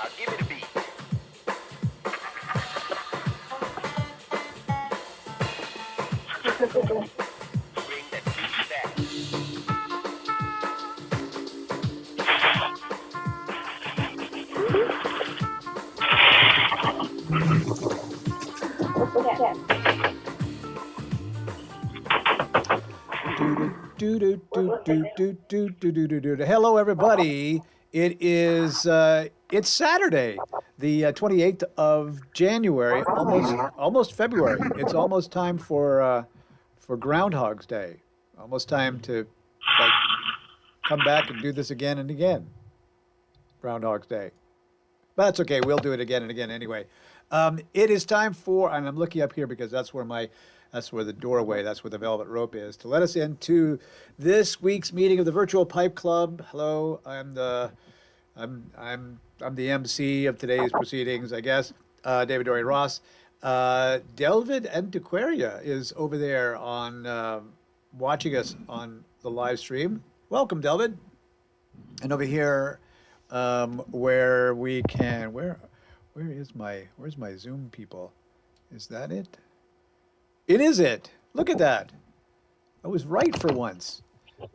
Now give me the beat. Bring that beat back. Hello, everybody. It's Saturday, the 28th of January, almost February. It's almost time for Groundhog's Day. Almost time to like come back and do this again and again. Groundhog's Day. But that's okay. We'll do it again and again anyway. It is time for, and I'm looking up here because that's where the doorway, that's where the velvet rope is, to let us into this week's meeting of the Virtual Pipe Club. Hello, I'm the MC of today's proceedings, I guess. David Dory Ross. Delvid Antiquaria is over there on watching us on the live stream. Welcome, Delvid. And over here, where we can, where's my Zoom people? Is that it? It is it. Look at that. I was right for once.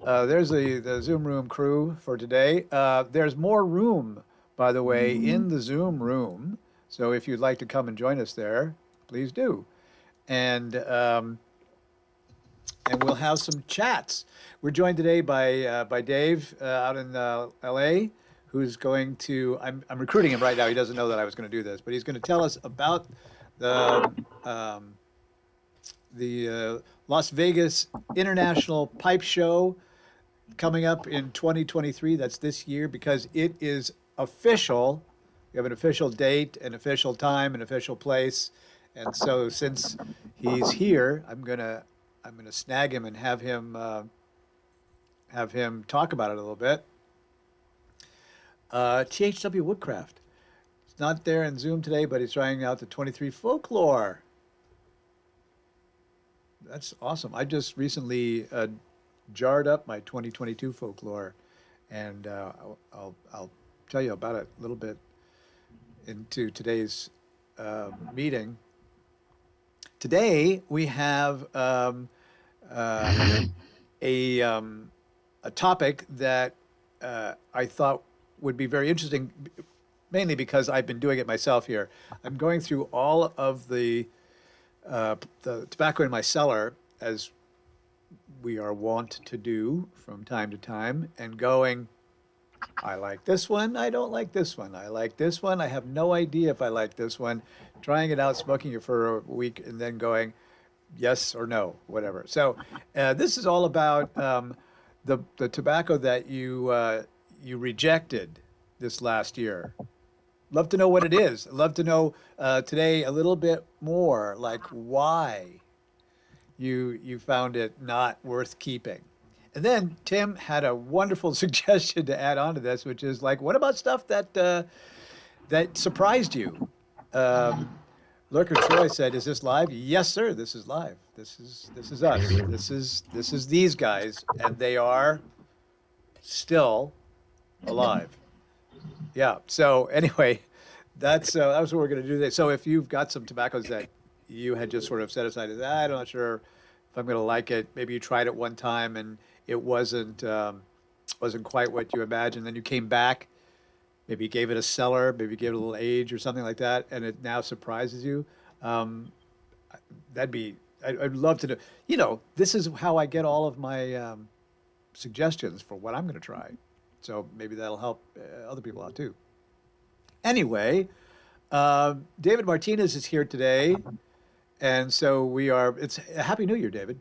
There's the Zoom room crew for today. There's more room, by the way, in the Zoom room. So if you'd like to come and join us there, please do. And we'll have some chats. We're joined today by Dave out in LA, who's going to. I'm recruiting him right now. He doesn't know that I was going to do this, but he's going to tell us about the Las Vegas International Pipe Show coming up in 2023. That's this year because it is official. We have an official date, an official time, an official place. And so since he's here, I'm gonna snag him and have him talk about it a little bit. THW Woodcraft. It's not there in Zoom today, but he's trying out the 23 Folklore. That's awesome. I just recently jarred up my 2022 Folklore, and I'll tell you about it a little bit into today's meeting. Today we have a topic that I thought would be very interesting, mainly because I've been doing it myself here. I'm going through all of the tobacco in my cellar, as we are wont to do from time to time, and going, I like this one, I don't like this one, I like this one, I have no idea if I like this one, trying it out, smoking it for a week, and then going, yes or no, whatever. So this is all about the tobacco that you rejected this last year. Love to know what it is. Love to know today a little bit more, like why you found it not worth keeping. And then Tim had a wonderful suggestion to add on to this, which is like, what about stuff that that surprised you? Lurker Troy said, "Is this live?" Yes, sir. This is live. This is us. This is these guys, and they are still alive. Yeah. So anyway, that's what we're going to do today. So if you've got some tobaccos that you had just sort of set aside as, I'm not sure if I'm going to like it. Maybe you tried it one time and it wasn't quite what you imagined. Then you came back. Maybe you gave it a cellar. Maybe you gave it a little age or something like that, and it now surprises you. I'd love to know. You know, this is how I get all of my suggestions for what I'm going to try. So maybe that'll help other people out too. Anyway, David Martinez is here today. And so we are, it's a Happy New Year, David.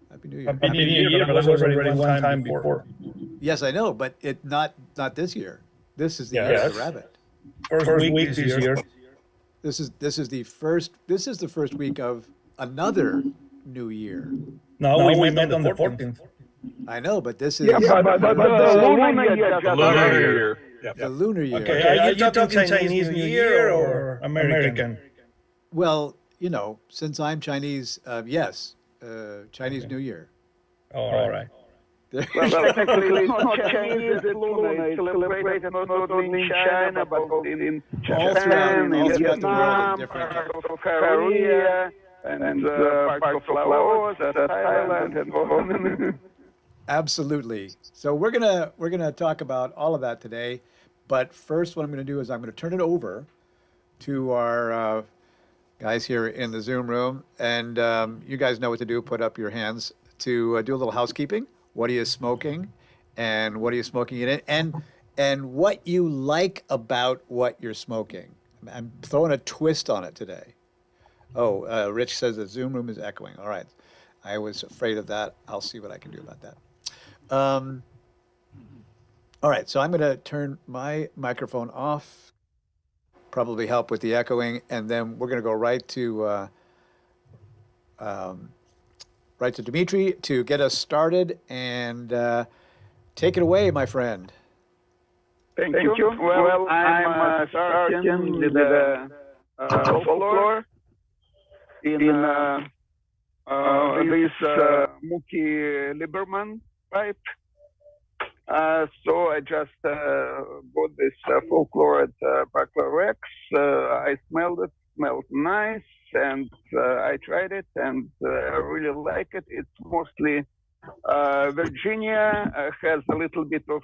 Happy New Year. Happy New Year, but I was already one time before. Yes, I know, but it not this year. This is the year of the rabbit. First week this year. This is the first week of another new year. No, we met on the 14th. I know, but this is but the lunar year. the lunar year. Okay, are you talking Chinese New Year or American? Well, you know, since I'm Chinese, yes, Chinese New Year. All right. Well, technically, it's not Chinese, it's Luna. It's celebrated not only in China, but also in Japan, in Vietnam, part of Korea, and parts of Laos, Thailand, and so on. Absolutely. So we're gonna talk about all of that today, but first, what I'm gonna do is I'm gonna turn it over to our guys here in the Zoom room, and you guys know what to do. Put up your hands to do a little housekeeping. What are you smoking, and what are you smoking it in, and what you like about what you're smoking. I'm throwing a twist on it today. Oh, Rich says the Zoom room is echoing. All right, I was afraid of that. I'll see what I can do about that. All right, so I'm going to turn my microphone off, probably help with the echoing, and then we're going to go right to Dimitri to get us started, and take it away, my friend. Thank you. Well, I'm starting with the folklore in this Mookie Lieberman pipe. So I just bought this folklore at Buckler Rex. I smelled it, smelled nice, and I tried it, and I really like it. It's mostly Virginia, has a little bit of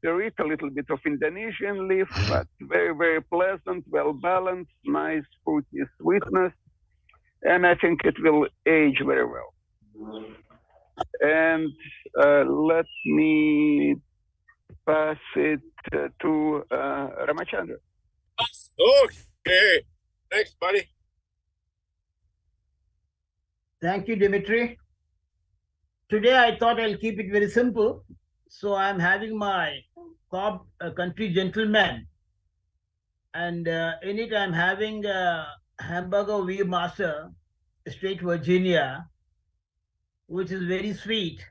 Perique, a little bit of Indonesian leaf, but very, very pleasant, well balanced, nice fruity sweetness, and I think it will age very well. And let me pass it to Ramachandra. Okay. Thanks, buddy. Thank you, Dimitri. Today I thought I'll keep it very simple. So I'm having my Cobb Country Gentleman. And in it I'm having Hamburger V Master, Straight Virginia, which is very sweet.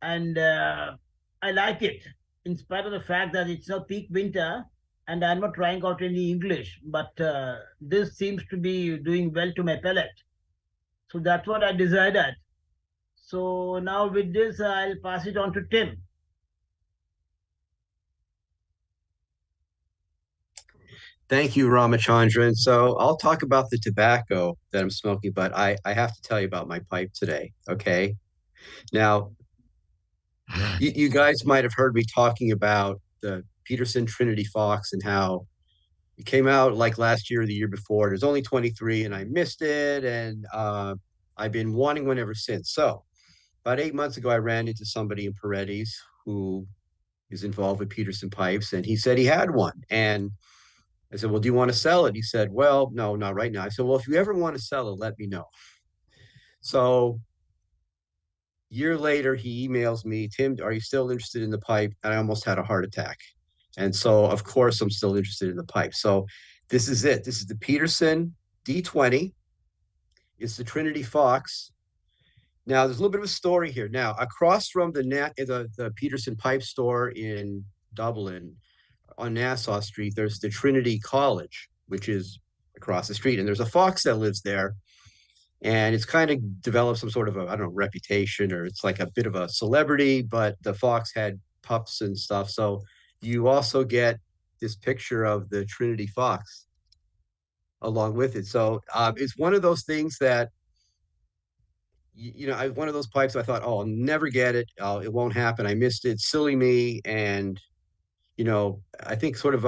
And I like it, in spite of the fact that it's not peak winter and I'm not trying out any English, but this seems to be doing well to my palate. So that's what I decided. So now with this, I'll pass it on to Tim. Thank you, Ramachandran. So I'll talk about the tobacco that I'm smoking, but I have to tell you about my pipe today, okay? Now, you guys might have heard me talking about the Peterson Trinity Fox and how it came out like last year or the year before. There's only 23 and I missed it, and I've been wanting one ever since. So about 8 months ago, I ran into somebody in Paredes who is involved with Peterson Pipes, and he said he had one. And I said, well, do you want to sell it? He said, well, no, not right now. I said, well, if you ever want to sell it, let me know. So a year later, he emails me, Tim, are you still interested in the pipe? And I almost had a heart attack. And so, of course, I'm still interested in the pipe. So this is it. This is the Peterson D20. It's the Trinity Fox. Now, there's a little bit of a story here. Now, across from the Peterson Pipe store in Dublin, on Nassau Street, there's the Trinity College, which is across the street. And there's a fox that lives there. And it's kind of developed some sort of a, I don't know, reputation, or it's like a bit of a celebrity, but the fox had pups and stuff. So you also get this picture of the Trinity Fox along with it. So it's one of those things that, one of those pipes I thought, oh, I'll never get it. It won't happen. I missed it. Silly me. And, I think sort of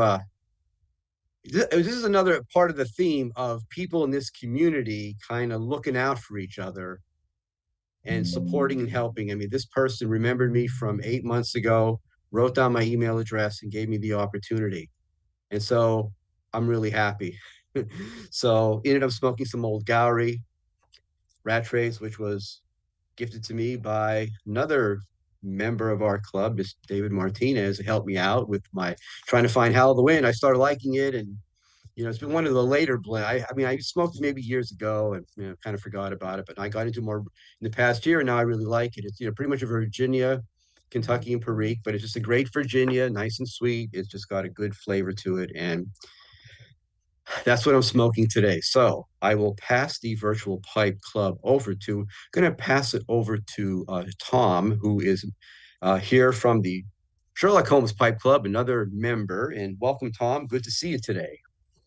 this is another part of the theme of people in this community kind of looking out for each other and supporting and helping. I mean, this person remembered me from 8 months ago, wrote down my email address and gave me the opportunity. And so I'm really happy. So ended up smoking some old Gowrie Rat Trace, which was gifted to me by another member of our club, Mr. David Martinez, helped me out with my trying to find Howl of the Wind. I started liking it, and it's been one of the later blend. I mean, I smoked it maybe years ago and kind of forgot about it, but I got into more in the past year, and now I really like it. It's pretty much a Virginia, Kentucky, and Perique, but it's just a great Virginia, nice and sweet. It's just got a good flavor to it, and that's what I'm smoking today. So I will pass the virtual pipe club over to, going to pass it over to Tom, who is here from the Sherlock Holmes Pipe Club, another member. And welcome, Tom. Good to see you today.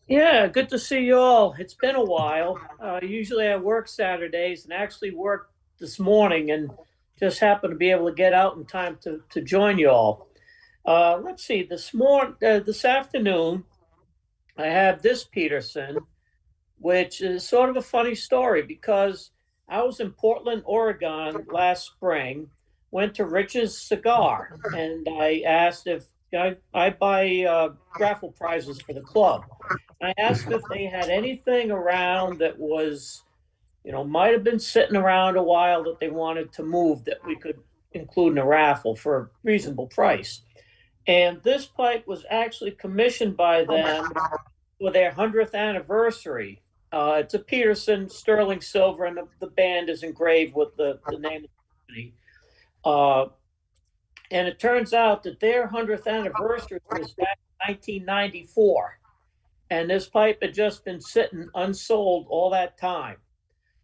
Yeah, good to see you all. It's been a while. Usually I work Saturdays and actually worked this morning and just happened to be able to get out in time to join you all. Let's see, this afternoon, I have this Peterson, which is sort of a funny story because I was in Portland, Oregon last spring, went to Rich's Cigar, and I asked if I buy raffle prizes for the club. I asked if they had anything around that was, might have been sitting around a while that they wanted to move that we could include in a raffle for a reasonable price. And this pipe was actually commissioned by them for their 100th anniversary. It's a Peterson sterling silver, and the band is engraved with the name of the company. And it turns out that their 100th anniversary was back in 1994. And this pipe had just been sitting unsold all that time.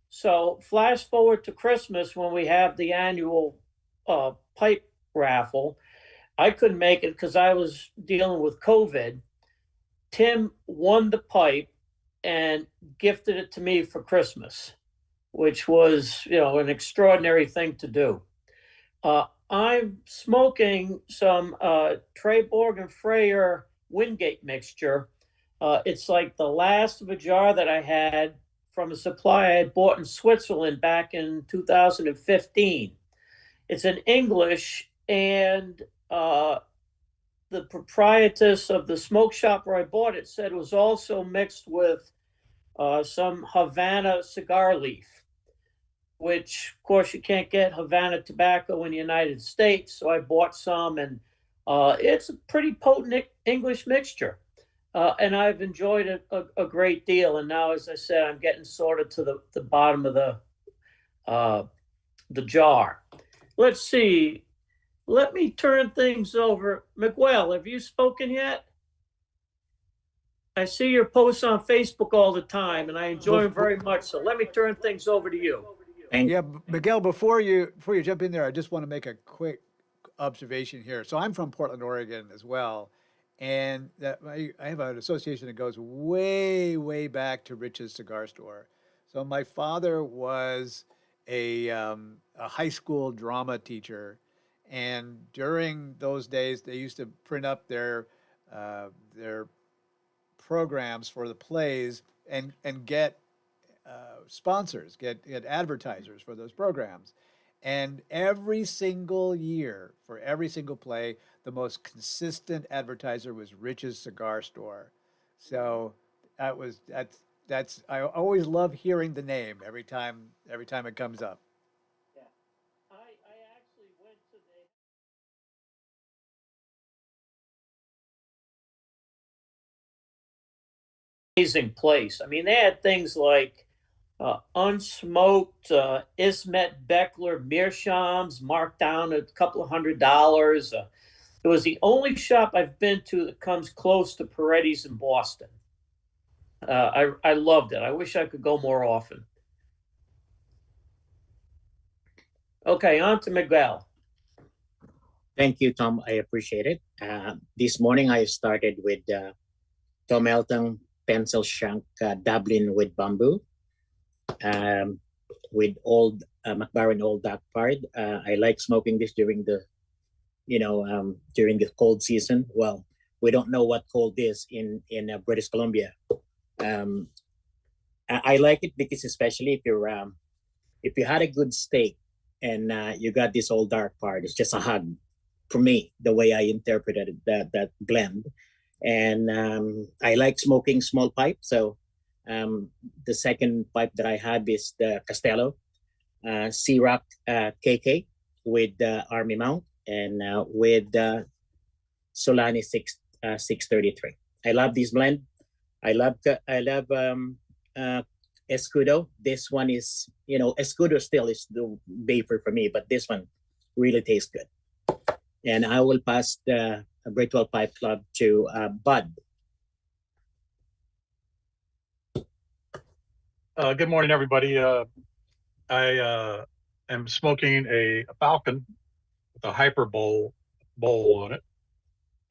So flash forward to Christmas when we have the annual pipe raffle. I couldn't make it because I was dealing with COVID. Tim won the pipe and gifted it to me for Christmas, which was, an extraordinary thing to do. I'm smoking some Treyborg and Freyer Wingate mixture. It's like the last of a jar that I had from a supply I had bought in Switzerland back in 2015. It's in English, and the proprietress of the smoke shop where I bought it said it was also mixed with some Havana cigar leaf, which, of course, you can't get Havana tobacco in the United States. So I bought some, and it's a pretty potent English mixture. And I've enjoyed it a great deal. And now, as I said, I'm getting sorted to the bottom of the jar. Let's see. Let me turn things over. Miguel, have you spoken yet? I see your posts on Facebook all the time, and I enjoy them very much. So let me turn things over to you. Yeah, Miguel, before you jump in there, I just want to make a quick observation here. So I'm from Portland, Oregon as well. And I have an association that goes way, way back to Rich's Cigar Store. So my father was a high school drama teacher, and during those days, they used to print up their programs for the plays and get sponsors, get advertisers for those programs. And every single year, for every single play, the most consistent advertiser was Rich's Cigar Store. So that's I always love hearing the name every time it comes up. Yeah, I actually went to the amazing place. I mean, they had things like unsmoked Ismet Beckler Meerschaums marked down a couple of $100. It was the only shop I've been to that comes close to Peretti's in Boston. I loved it. I wish I could go more often. Okay, on to Miguel. Thank you, Tom. I appreciate it. This morning I started with Tom Elton Pencil Shank Dublin with bamboo. With old McBaron Old Dark Pard. I like smoking this during the cold season. Well, we don't know what cold is in British Columbia. I like it because, especially if you had a good steak and you got this Old Dark Pard, it's just a hug for me, the way I interpreted that blend. And I like smoking small pipe, so the second pipe that I have is the Castello C-Rock KK with Army Mount and with Solani 633. I love this blend. I love Escudo. This one is, Escudo still is the vapor for me, but this one really tastes good. And I will pass the Virtual Pipe Club to Bud. Good morning, everybody. I am smoking a Falcon a hyper bowl on it.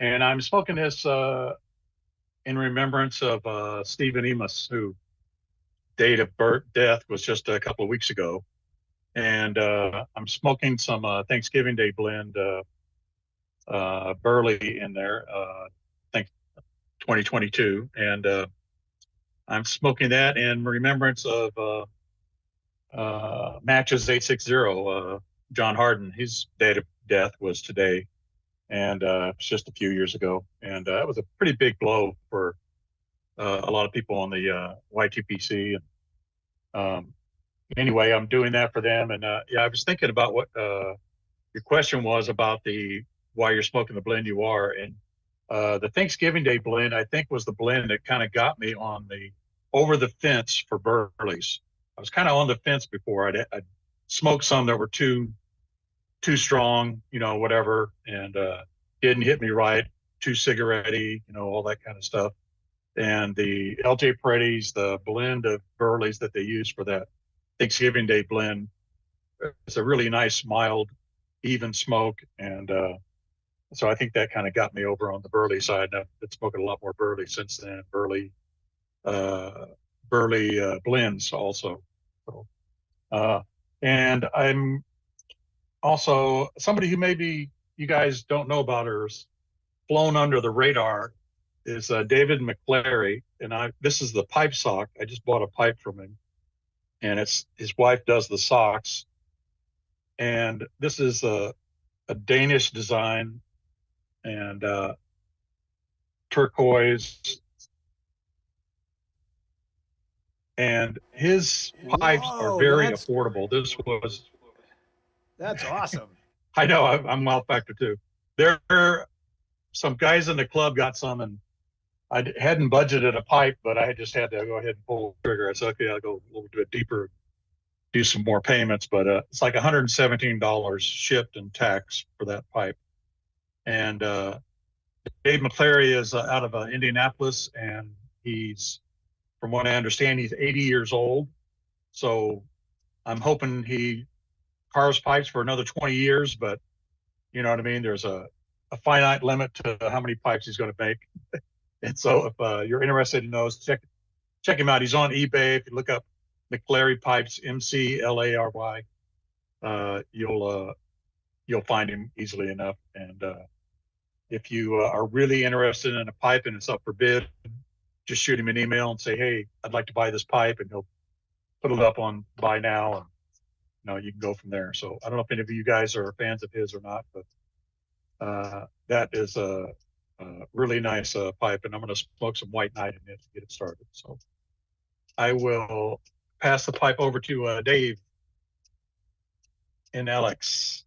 And I'm smoking this in remembrance of Stephen Emus, who date of death was just a couple of weeks ago. And I'm smoking some Thanksgiving Day blend Burley in there, I think 2022. And I'm smoking that in remembrance of Matches 860, John Harden. His date of death was today, and it's just a few years ago. And it was a pretty big blow for a lot of people on the YTPC. And anyway, I'm doing that for them. And yeah, I was thinking about what your question was about why you're smoking the blend you are. And the Thanksgiving Day blend, I think, was the blend that kind of got me on over the fence for Burleys. I was kind of on the fence before. I'd smoked some that were too strong, whatever, and didn't hit me right, too cigarette-y, all that kind of stuff. And the LJ Paredes, the blend of Burleys that they use for that Thanksgiving Day blend, it's a really nice, mild, even smoke. And so I think that kind of got me over on the Burley side. And I've been smoking a lot more Burley since then, Burley blends also. So, and I'm also somebody who maybe you guys don't know about or is flown under the radar is David McClary. And this is the pipe sock. I just bought a pipe from him, and his wife does the socks. And this is a Danish design, and turquoise. And his pipes are very affordable. That's awesome. I know, I'm well factor too. There are some guys in the club got some, and I hadn't budgeted a pipe, but I just had to go ahead and pull the trigger. I said, okay, I'll go a little bit deeper, do some more payments, but it's like $117 shipped and tax for that pipe. And Dave McClary is out of Indianapolis, and from what I understand, he's 80 years old. So I'm hoping he carves pipes for another 20 years, but you know what I mean? There's a finite limit to how many pipes he's going to make. And so if you're interested in those, check him out. He's on eBay. If you look up McClary Pipes, McLary, you'll find him easily enough. And if you are really interested in a pipe and it's up for bid, just shoot him an email and say, hey, I'd like to buy this pipe, and he'll put it up on buy now, and you can go from there. So I don't know if any of you guys are fans of his or not, but that is a really nice pipe, and I'm going to smoke some White Knight in it to get it started. So I will pass the pipe over to Dave and Alex.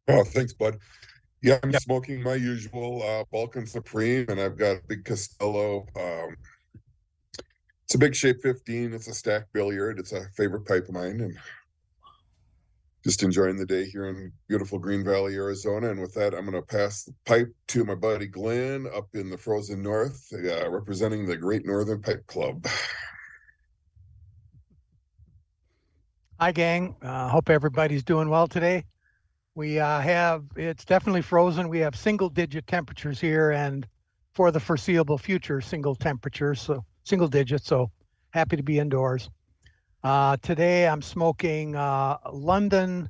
Oh, thanks, bud. Yeah, I'm smoking my usual Balkan Supreme, and I've got a big Costello. It's a big shape 15. It's a stack billiard. It's a favorite pipe of mine, and just enjoying the day here in beautiful Green Valley, Arizona. And with that, I'm going to pass the pipe to my buddy Glenn up in the frozen north, representing the Great Northern Pipe Club. Hi, gang. Hope everybody's doing well today. It's definitely frozen. We have single-digit temperatures here, and for the foreseeable future, single temperatures, so single digits. So happy to be indoors. Today I'm smoking London,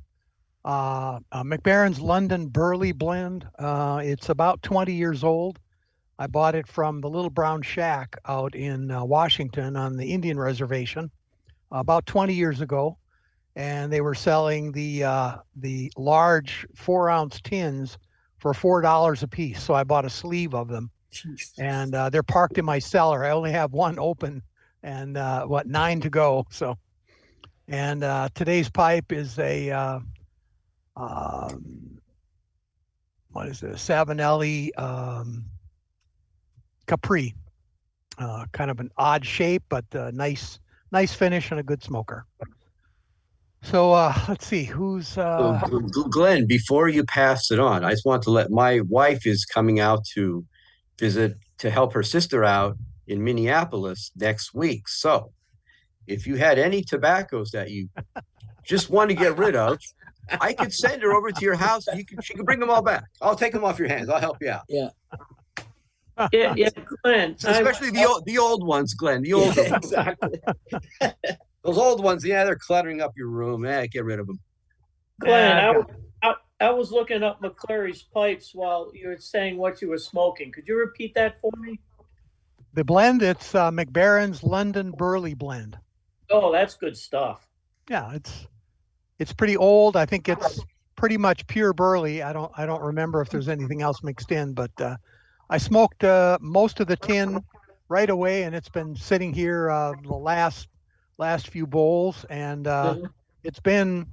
McBaron's London Burley blend. It's about 20 years old. I bought it from the Little Brown Shack out in Washington on the Indian Reservation about 20 years ago. And they were selling the large 4-ounce tins for $4 a piece. So I bought a sleeve of them. Jeez. And they're parked in my cellar. I only have one open and 9 to go. So, and today's pipe is a what is it? A Savinelli Capri. Kind of an odd shape, but nice finish and a good smoker. So let's see who's Glenn, before you pass it on, I just want to let my wife is coming out to visit to help her sister out in Minneapolis next week. So if you had any tobaccos that you just want to get rid of, I could send her over to your house. She can bring them all back. I'll take them off your hands. I'll help you out. Yeah. Yeah, Glenn. Especially the old ones, Glenn. The old ones. Exactly. Those old ones, yeah, they're cluttering up your room. Get rid of them. Glenn, I was looking up McClary's pipes while you were saying what you were smoking. Could you repeat that for me? The blend, it's McBaron's London Burley blend. Oh, that's good stuff. Yeah, it's pretty old. I think it's pretty much pure burley. I don't remember if there's anything else mixed in, but I smoked most of the tin right away, and it's been sitting here the last few bowls, and it's been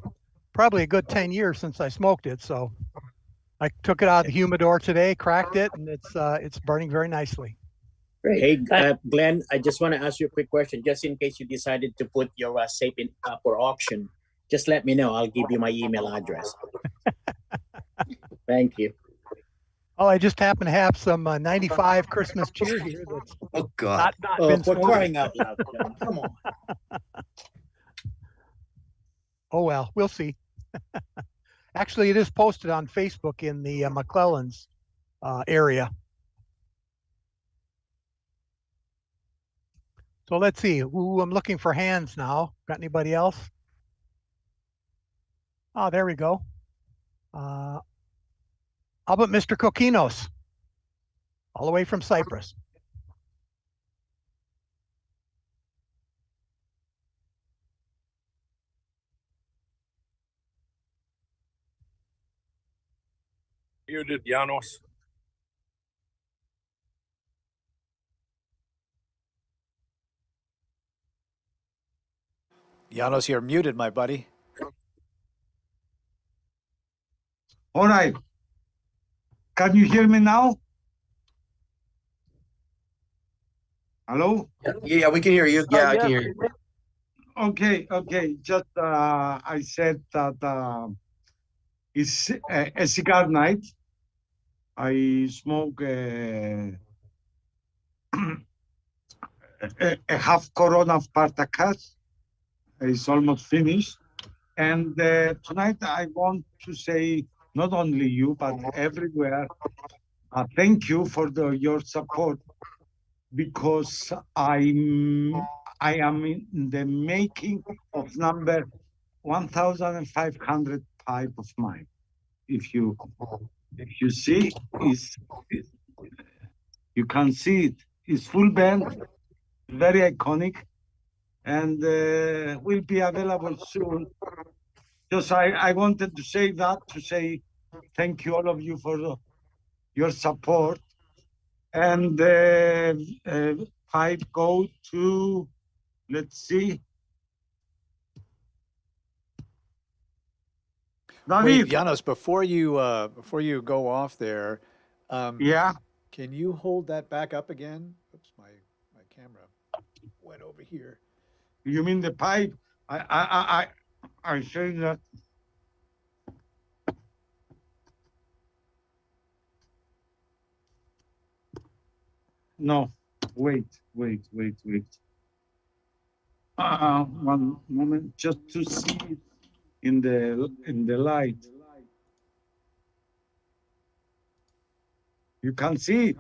probably a good 10 years since I smoked it. So I took it out of the humidor today, cracked it, and it's burning very nicely. Great. Hey, Glenn, I just want to ask you a quick question, just in case you decided to put your safe in for auction. Just let me know. I'll give you my email address. Thank you. Oh, I just happen to have some 95 Christmas cheer here. That's oh God! Not been for smoked. crying out loud, Glenn. Come on. Oh well, we'll see. Actually, it is posted on Facebook in the McClellan's area. So let's see. Ooh, I'm looking for hands now. Got anybody else? Oh, there we go. How about Mr. Kokinos? All the way from Cyprus. Muted, Janos. Janos, you're muted, my buddy. All right. Can you hear me now? Hello? Yeah, we can hear you. Yeah, I can hear you. Okay. Just I said that it's a cigar night. I smoke a half Corona of Partacas. It's almost finished. And tonight I want to say, not only you, but everywhere, thank you for your support, because I am in the making of number 1,500 pipe of mine. If you see, you can see it. It's full band, very iconic, and will be available soon. Just I wanted to say that, to say thank you all of you for your support. And I go to, let's see. Wait, David, Janos, before you go off there, yeah, can you hold that back up again? Oops, my camera went over here. you mean the pipe? I say that. No, wait. One moment, just to see it in the light. You can see it.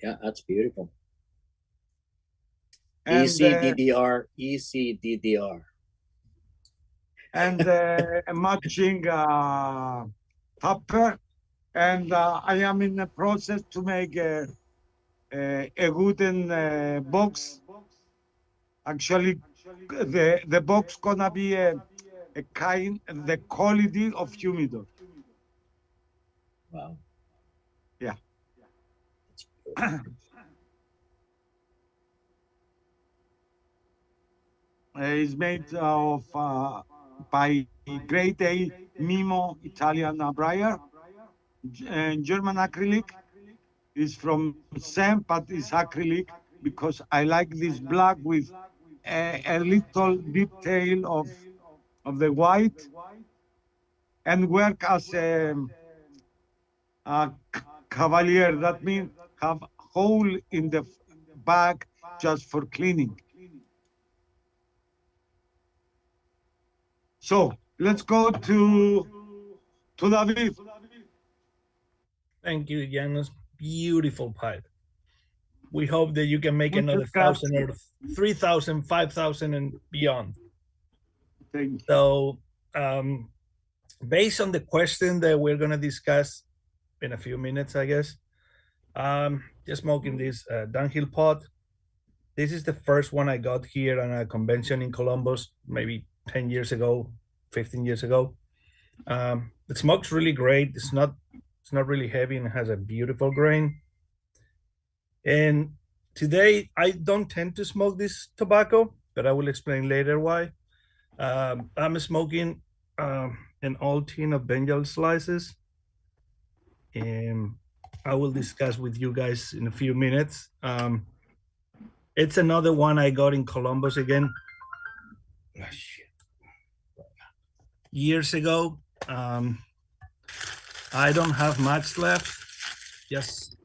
Yeah, that's beautiful. And, ECDDR. And matching topper. And I am in the process to make a wooden box. Actually, the box gonna be a kind, the quality of humidor. Wow. Yeah. It's made of by grade A Mimo Italian briar, German acrylic. Is from same, but it's acrylic, because I like this black with a little detail of the white, and work as a cavalier. That means have hole in the bag just for cleaning. So let's go to David. Thank you, Janos. Beautiful pipe. We hope that you can make Muchas another 1,000 or 3,000, 5,000 and beyond. Thank you. So, based on the question that we're going to discuss in a few minutes, I guess, just smoking this downhill pot. This is the first one I got here on a convention in Columbus, maybe 10 years ago, 15 years ago. It smokes really great. It's not really heavy and has a beautiful grain. And today I don't tend to smoke this tobacco, but I will explain later why. I'm smoking an old tin of Bengal slices, and I will discuss with you guys in a few minutes. It's another one I got in Columbus again. Years ago. I don't have much left, just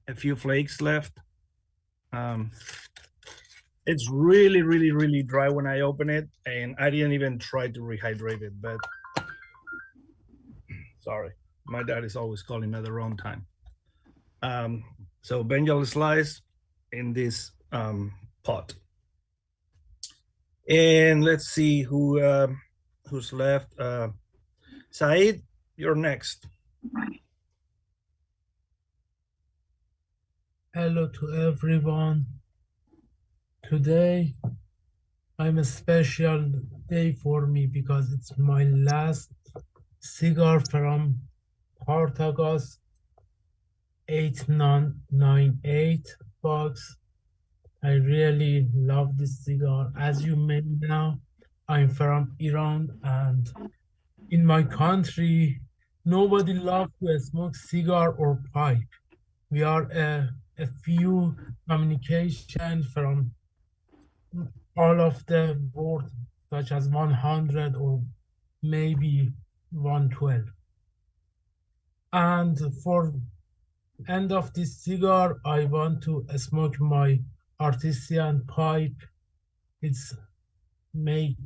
a few flakes left. It's really, really, really dry when I open it, and I didn't even try to rehydrate it, but sorry, my dad is always calling me at the wrong time. So Bengal slice in this pot. And let's see who's left. Saeed, you're next. Hello to everyone. Today, I'm a special day for me because it's my last cigar from Partagas 8998 box. I really love this cigar. As you may know, I'm from Iran, and in my country, nobody loves to smoke cigar or pipe. We are a few communication from all of the world, such as 100 or maybe 112. And for end of this cigar, I want to smoke my artisan pipe. It's make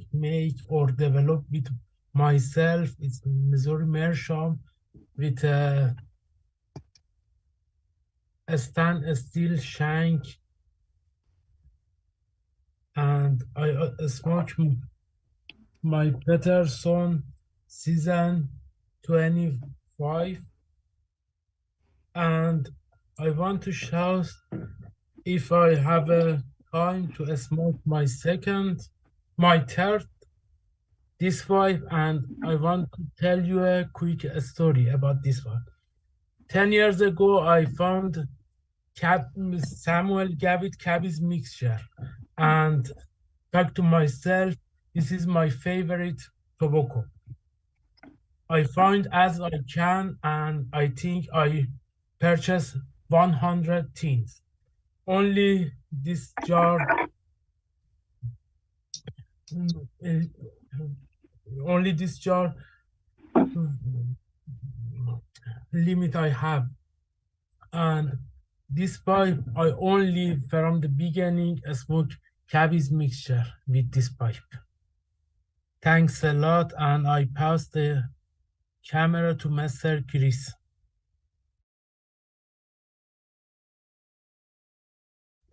or develop with myself. It's Missouri Meerschaum with a stainless steel shank, and I smoke my Peterson season 25, and I want to show if I have a time to smoke my third this pipe, and I want to tell you a quick story about this one. 10 years ago, I found Samuel Gavit Cabby's mixture, and thought to myself, this is my favorite tobacco. I find as I can, and I think I purchased 100 tins. Only this jar, limit I have. And this pipe, I only from the beginning smoke Cabby's mixture with this pipe. Thanks a lot, and I pass the camera to Mr. Chris.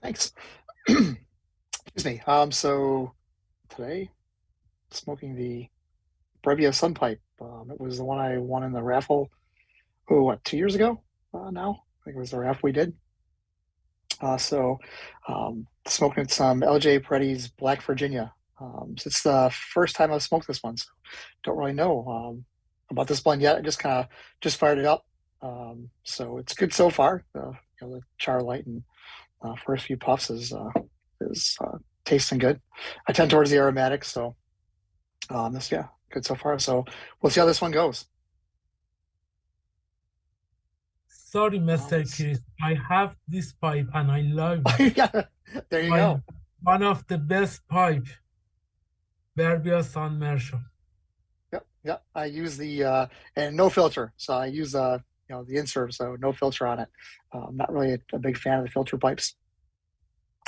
Thanks. Excuse me. So today, smoking the Brevia Sun Pipe. It was the one I won in the raffle. 2 years ago now? I think it was the raffle we did. Smoking some LJ Peretti's Black Virginia. It's the first time I've smoked this one, so don't really know about this blend yet. I just fired it up. So it's good so far. The char light and first few puffs is tasting good. I tend towards the aromatics, so good so far. So we'll see how this one goes. Sorry, Mr. Chris, I have this pipe and I love it. Yeah, there you go. One of the best pipe, Brevia Sun Meerschaum. Yep. I use the and no filter, so I use the insert, so no filter on it. I'm not really a big fan of the filter pipes,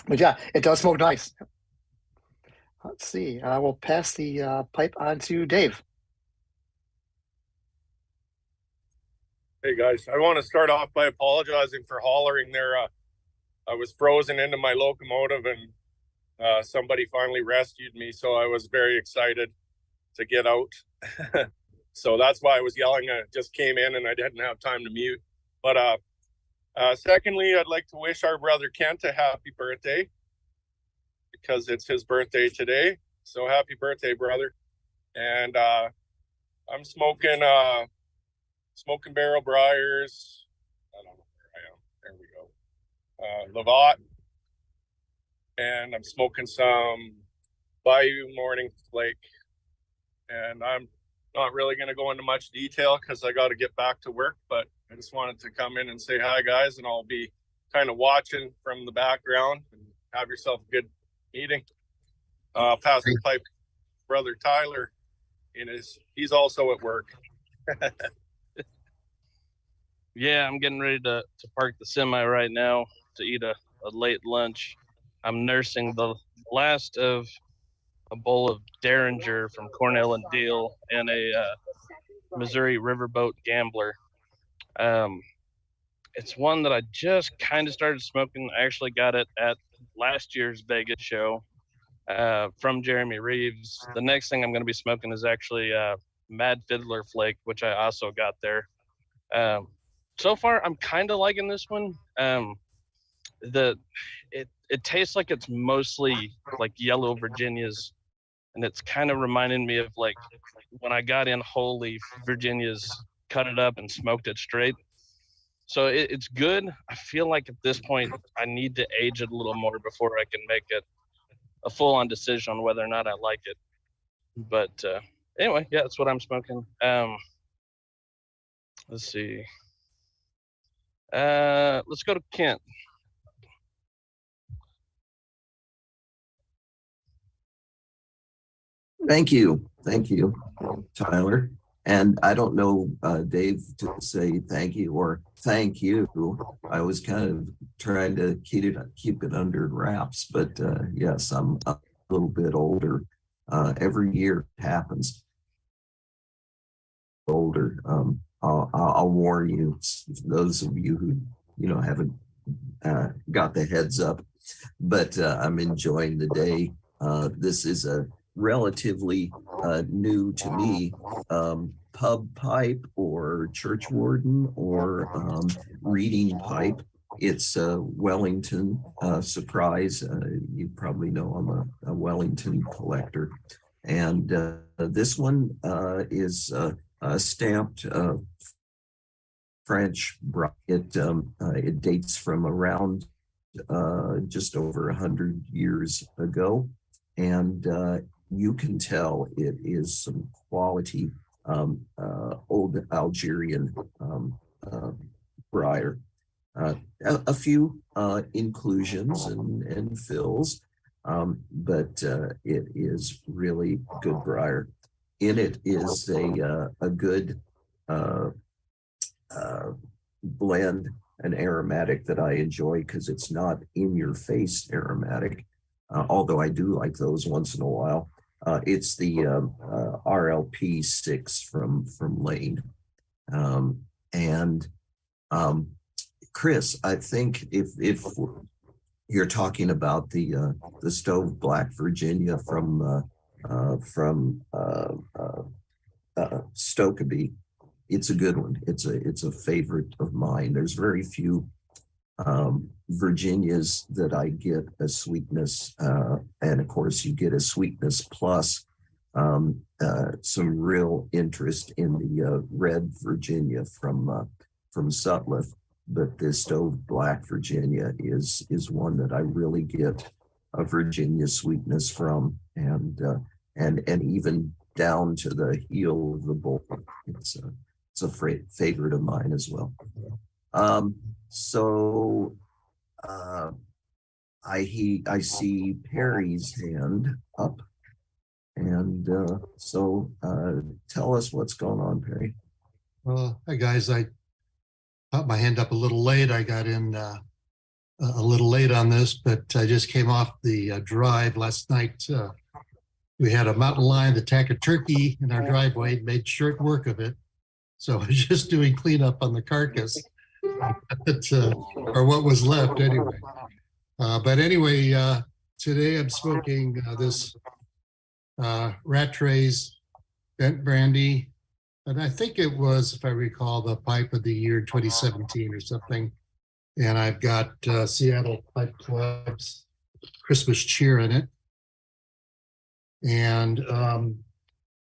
but yeah, it does smoke nice. Let's see. I will pass the pipe on to Dave. Hey guys, I want to start off by apologizing for hollering there. I was frozen into my locomotive and somebody finally rescued me, so I was very excited to get out. So that's why I was yelling. I just came in and I didn't have time to mute. But secondly, I'd like to wish our brother Kent a happy birthday because it's his birthday today. So happy birthday, brother. And I'm smoking Barrel Briars. I don't know where I am. There we go. Lavat. And I'm smoking some Bayou Morning Flake. And I'm not really going to go into much detail because I got to get back to work, but I just wanted to come in and say hi, guys, and I'll be kind of watching from the background. And have yourself a good meeting. Pass the pipe, brother Tyler. He's also at work. Yeah, I'm getting ready to park the semi right now to eat a late lunch. I'm nursing the last of a bowl of Derringer from Cornell and Deal and a Missouri Riverboat Gambler. It's one that I just kind of started smoking. I actually got it at last year's Vegas show from Jeremy Reeves. The next thing I'm going to be smoking is actually Mad Fiddler Flake, which I also got there. So far, I'm kind of liking this one. It tastes like it's mostly like yellow Virginias, and it's kind of reminding me of like when I got in whole leaf Virginias, cut it up and smoked it straight. So it's good. I feel like at this point I need to age it a little more before I can make it a full-on decision on whether or not I like it. But anyway, yeah, that's what I'm smoking. Let's see. Let's go to Kent. Thank you, Tyler. And I don't know, Dave, to say thank you or thank you. I was kind of trying to keep it under wraps, but yes, I'm a little bit older. Every year it happens. Older. I'll warn you, those of you who haven't got the heads up, but I'm enjoying the day. This is a relatively new to me pub pipe or church warden or reading pipe. It's a Wellington Surprise. You probably know I'm a Wellington collector, and this one is stamped French. It dates from around just over 100 years ago, and you can tell it is some quality old Algerian briar. A few inclusions and fills, but it is really good briar. In it is a good blend, an aromatic that I enjoy because it's not in your face aromatic, although I do like those once in a while. It's the RLP 6 from Lane. And Chris, I think if you're talking about the Stove Black Virginia from Stokeby, it's a good one. It's a favorite of mine. There's very few Virginias that I get a sweetness, and of course you get a sweetness plus some real interest in the red Virginia from Sutliff. But this Stove Black Virginia is one that I really get a Virginia sweetness from, and even down to the heel of the bowl. It's a favorite of mine as well. So I see Perry's hand up, and so tell us what's going on, Perry. Hi guys, I put my hand up a little late. I got in a little late on this, but I just came off the drive last night we had a mountain lion attack a turkey in our driveway, made short work of it. So I was just doing cleanup on the carcass, or what was left anyway. But anyway, today I'm smoking this Rattray's Bent Brandy. And I think it was, if I recall, the pipe of the year 2017 or something. And I've got Seattle Pipe Club's Christmas Cheer in it. And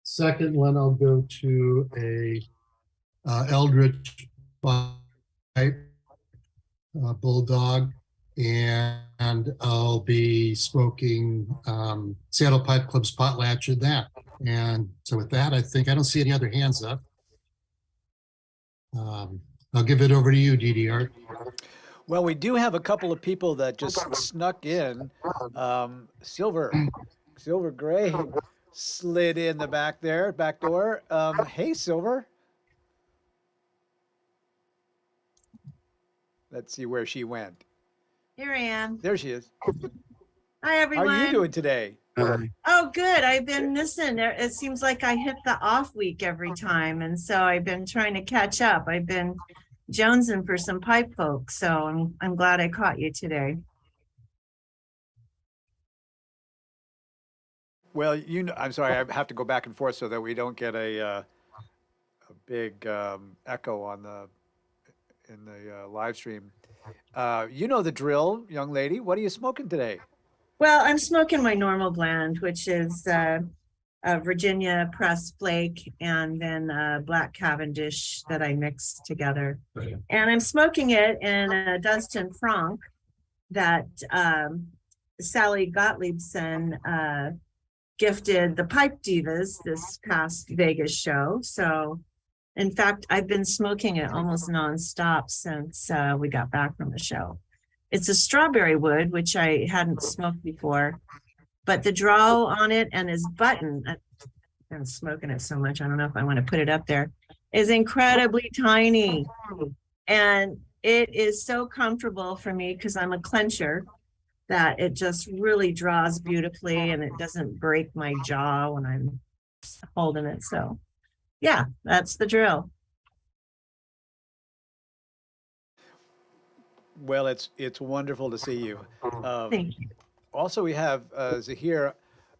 second one, I'll go to a Eldritch Pipe Bulldog. And I'll be smoking Seattle Pipe Club's Potlatch in that. And so with that, I think I don't see any other hands up. I'll give it over to you, DDR. Well, we do have a couple of people that just snuck in. Silver Gray slid in the back door. Hey, Silver. Let's see where she went. Here I am. There she is. Hi, everyone. How are you doing today? Oh, good. I've been missing. It seems like I hit the off week every time. And so I've been trying to catch up. I've been jonesing for some pipe folks. So I'm glad I caught you today. Well, I'm sorry, I have to go back and forth so that we don't get a big echo in the live stream. You know the drill, young lady. What are you smoking today? Well, I'm smoking my normal blend, which is a Virginia press flake and then black Cavendish that I mix together. And I'm smoking it in a Dunstan Franc that Sally Gottliebson gifted the Pipe Divas this past Vegas show. So in fact, I've been smoking it almost nonstop since we got back from the show. It's a strawberry wood, which I hadn't smoked before, but the draw on it and his button, I've been smoking it so much, I don't know if I want to put it up there, is incredibly tiny. And it is so comfortable for me because I'm a clencher that it just really draws beautifully and it doesn't break my jaw when I'm holding it. So yeah, that's the drill. Well, it's wonderful to see you. Thank you. Also, we have Zahir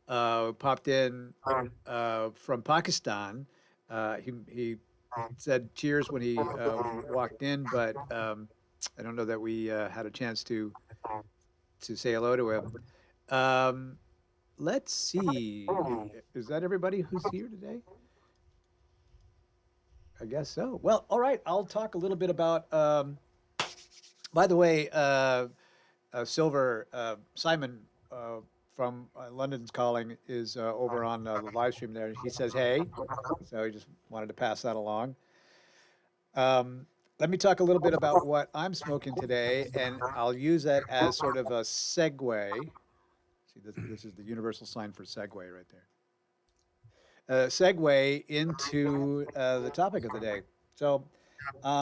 popped in from Pakistan. He said cheers when he walked in, but I don't know that we had a chance to say hello to him. Let's see. Is that everybody who's here today? I guess so. Well, all right. I'll talk a little bit about. By the way, Silver Simon from London's Calling is over on the live stream there. He says, "Hey," so he just wanted to pass that along. Let me talk a little bit about what I'm smoking today, and I'll use that as sort of a segue. See, this is the universal sign for segue right there. Segue into the topic of the day. So,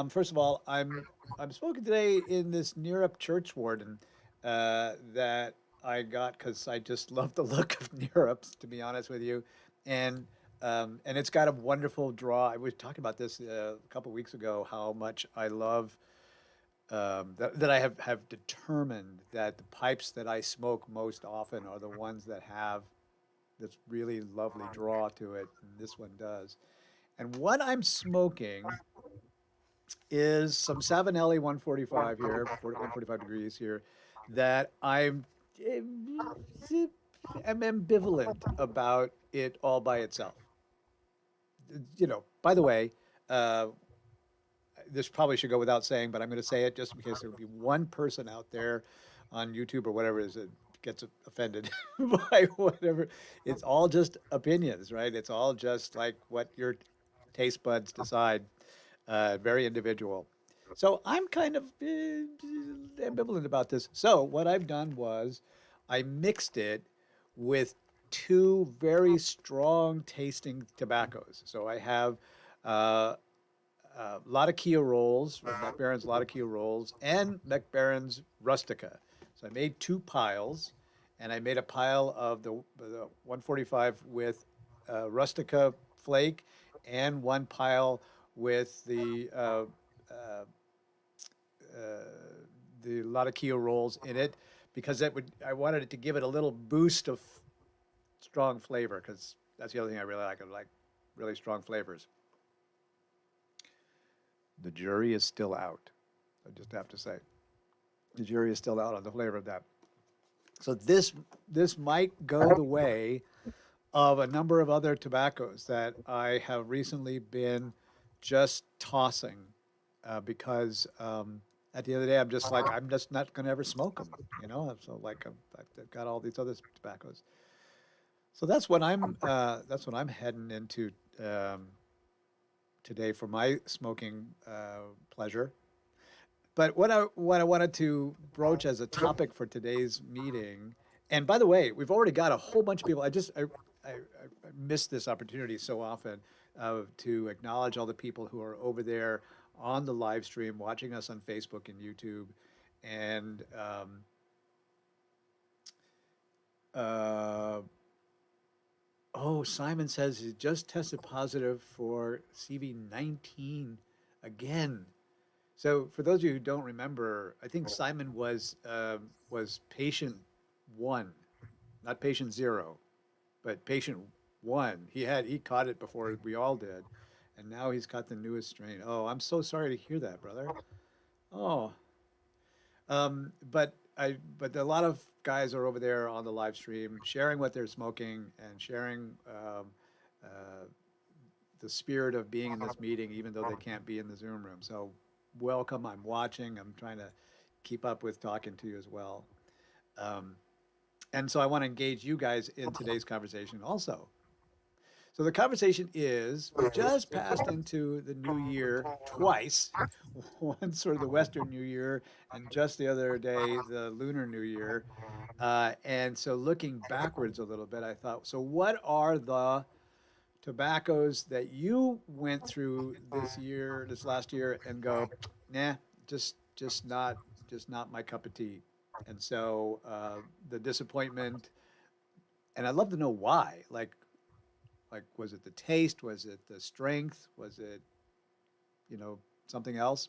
first of all, I'm smoking today in this Neerup Churchwarden that I got because I just love the look of Neerups, to be honest with you, and it's got a wonderful draw. I was talking about this a couple weeks ago, how much I love that I have determined that the pipes that I smoke most often are the ones that have this really lovely draw to it, and this one does. And what I'm smoking is some Savinelli 145 here, 145 degrees here, that I'm ambivalent about it all by itself. You know, by the way, this probably should go without saying, but I'm going to say it just in case there will be one person out there on YouTube or whatever it is that gets offended by whatever. It's all just opinions, right? It's all just like what your taste buds decide, very individual. So I'm kind of ambivalent about this. So what I've done was I mixed it with two very strong tasting tobaccos. So I have Latakia Rolls, Mac Baren's Latakia Rolls, and Mac Baren's Rustica. So I made two piles, and I made a pile of the 145 with Rustica flake, and one pile with the Latakia rolls in it, because I wanted it to give it a little boost of strong flavor, because that's the other thing I really like. I like really strong flavors. The jury is still out. I just have to say, the jury is still out on the flavor of that. So this might go the way of a number of other tobaccos that I have recently been just tossing because at the end of the day, I'm just not going to ever smoke them, you know. So like I've got all these other tobaccos. So that's what I'm heading into today for my smoking pleasure. But what I wanted to broach as a topic for today's meeting, and by the way, we've already got a whole bunch of people. I miss this opportunity so often to acknowledge all the people who are over there on the live stream, watching us on Facebook and YouTube, and Simon says he just tested positive for CV19 again. So for those of you who don't remember, I think Simon was patient 1, not patient 0, but patient 1. He caught it before we all did, and now he's got the newest strain. Oh, I'm so sorry to hear that, brother. Oh, but a lot of guys are over there on the live stream sharing what they're smoking and sharing the spirit of being in this meeting, even though they can't be in the Zoom room. So welcome. I'm watching. I'm trying to keep up with talking to you as well. And so I want to engage you guys in today's conversation also. So the conversation is, we just passed into the new year twice, once sort of the Western New Year, and just the other day, the Lunar New Year. And so looking backwards a little bit, I thought, so what are the tobaccos that you went through this last year and go, nah, just not my cup of tea. And so the disappointment, and I'd love to know why, like, was it the taste? Was it the strength? Was it, something else?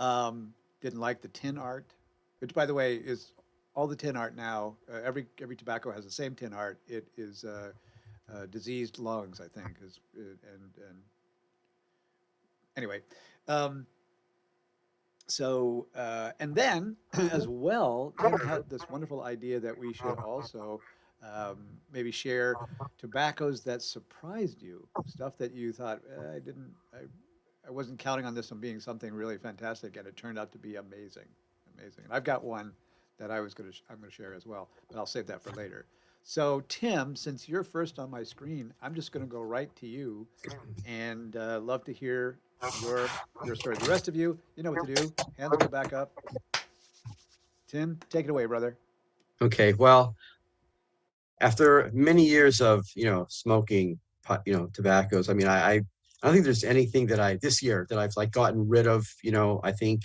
Didn't like the tin art, which, by the way, is all the tin art now. Every tobacco has the same tin art. It is diseased lungs, I think, and anyway. So and then as well, Tim had this wonderful idea that we should also maybe share tobaccos that surprised you, stuff that you thought I wasn't counting on this one being something really fantastic, and it turned out to be amazing. And I've got one that I'm going to share as well, but I'll save that for later. So Tim, since you're first on my screen, I'm just going to go right to you, and love to hear your story. The rest of you, you know what to do. Hands go back up. Tim, take it away, brother. Okay, well, after many years of smoking tobaccos, I mean, I don't think there's anything that this year that I've like gotten rid of, I think,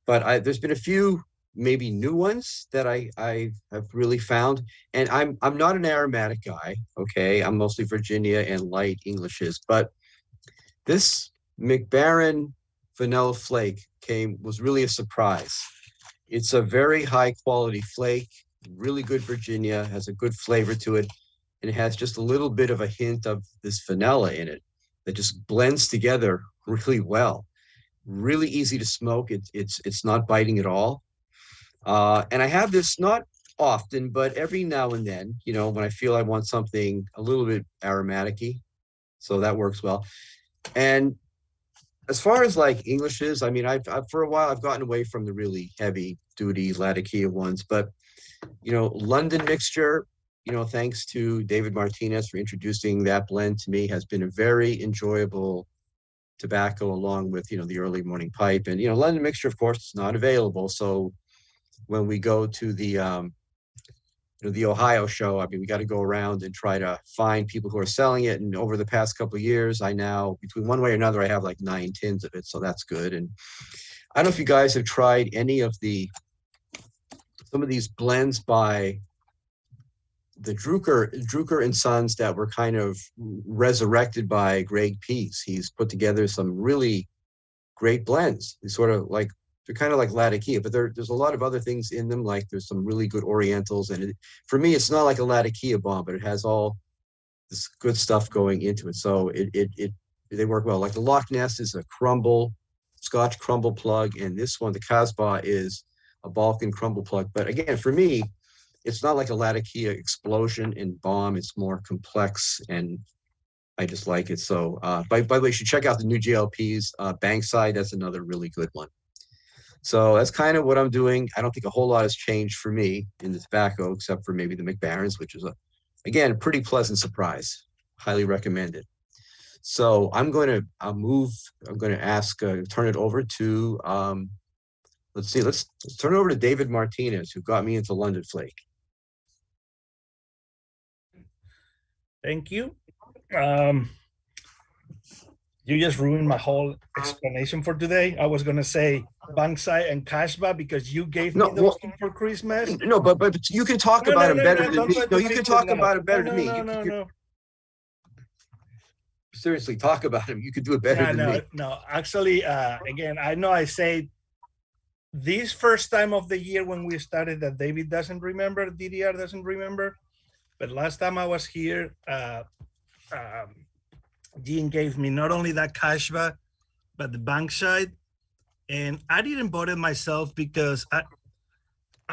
but there's been a few maybe new ones that I have really found, and I'm not an aromatic guy. Okay, I'm mostly Virginia and light Englishes, but this McBaron Vanilla Flake was really a surprise. It's a very high quality flake, really good Virginia, has a good flavor to it, and it has just a little bit of a hint of this vanilla in it that just blends together really well. Really easy to smoke. It's not biting at all. And I have this not often, but every now and then, when I feel I want something a little bit aromatic-y, so that works well. And as far as like Englishes, I mean, I've for a while I've gotten away from the really heavy duty Latakia ones, but London Mixture, thanks to David Martinez for introducing that blend to me, has been a very enjoyable tobacco, along with the early morning pipe. And London Mixture, of course, is not available, so when we go to the Ohio show, I mean, we got to go around and try to find people who are selling it. And over the past couple of years, I now, between one way or another, I have like 9 tins of it, so that's good. And I don't know if you guys have tried any of the some of these blends by the Drucker and Sons that were kind of resurrected by Greg Pease. He's put together some really great blends. They're sort of like, they're kind of like Latakia, but there's a lot of other things in them. Like there's some really good Orientals, and for me, it's not like a Latakia bomb, but it has all this good stuff going into it. So they work well. Like the Loch Ness is a crumble, Scotch crumble plug, and this one, the Casbah, is a Balkan crumble plug. But again, for me, it's not like a Latakia explosion and bomb. It's more complex, and I just like it. So by the way, you should check out the new GLPs. Bankside, that's another really good one. So that's kind of what I'm doing. I don't think a whole lot has changed for me in the tobacco, except for maybe the McBarons, which is again, a pretty pleasant surprise. Highly recommended. So I'm going to turn it over to, let's turn it over to David Martinez, who got me into London Flake. Thank you. You just ruined my whole explanation for today. I was gonna say Bankside and Casbah because you gave me those for Christmas. No, but you can talk about them better than me. No, you can talk about it better than me. No. Seriously, talk about him. You could do it better than me. No, actually, again, I know I say this first time of the year when we started that David doesn't remember, DDR doesn't remember, but last time I was here, Jean gave me not only that Casbah, but the Bankside, and I didn't bother myself because I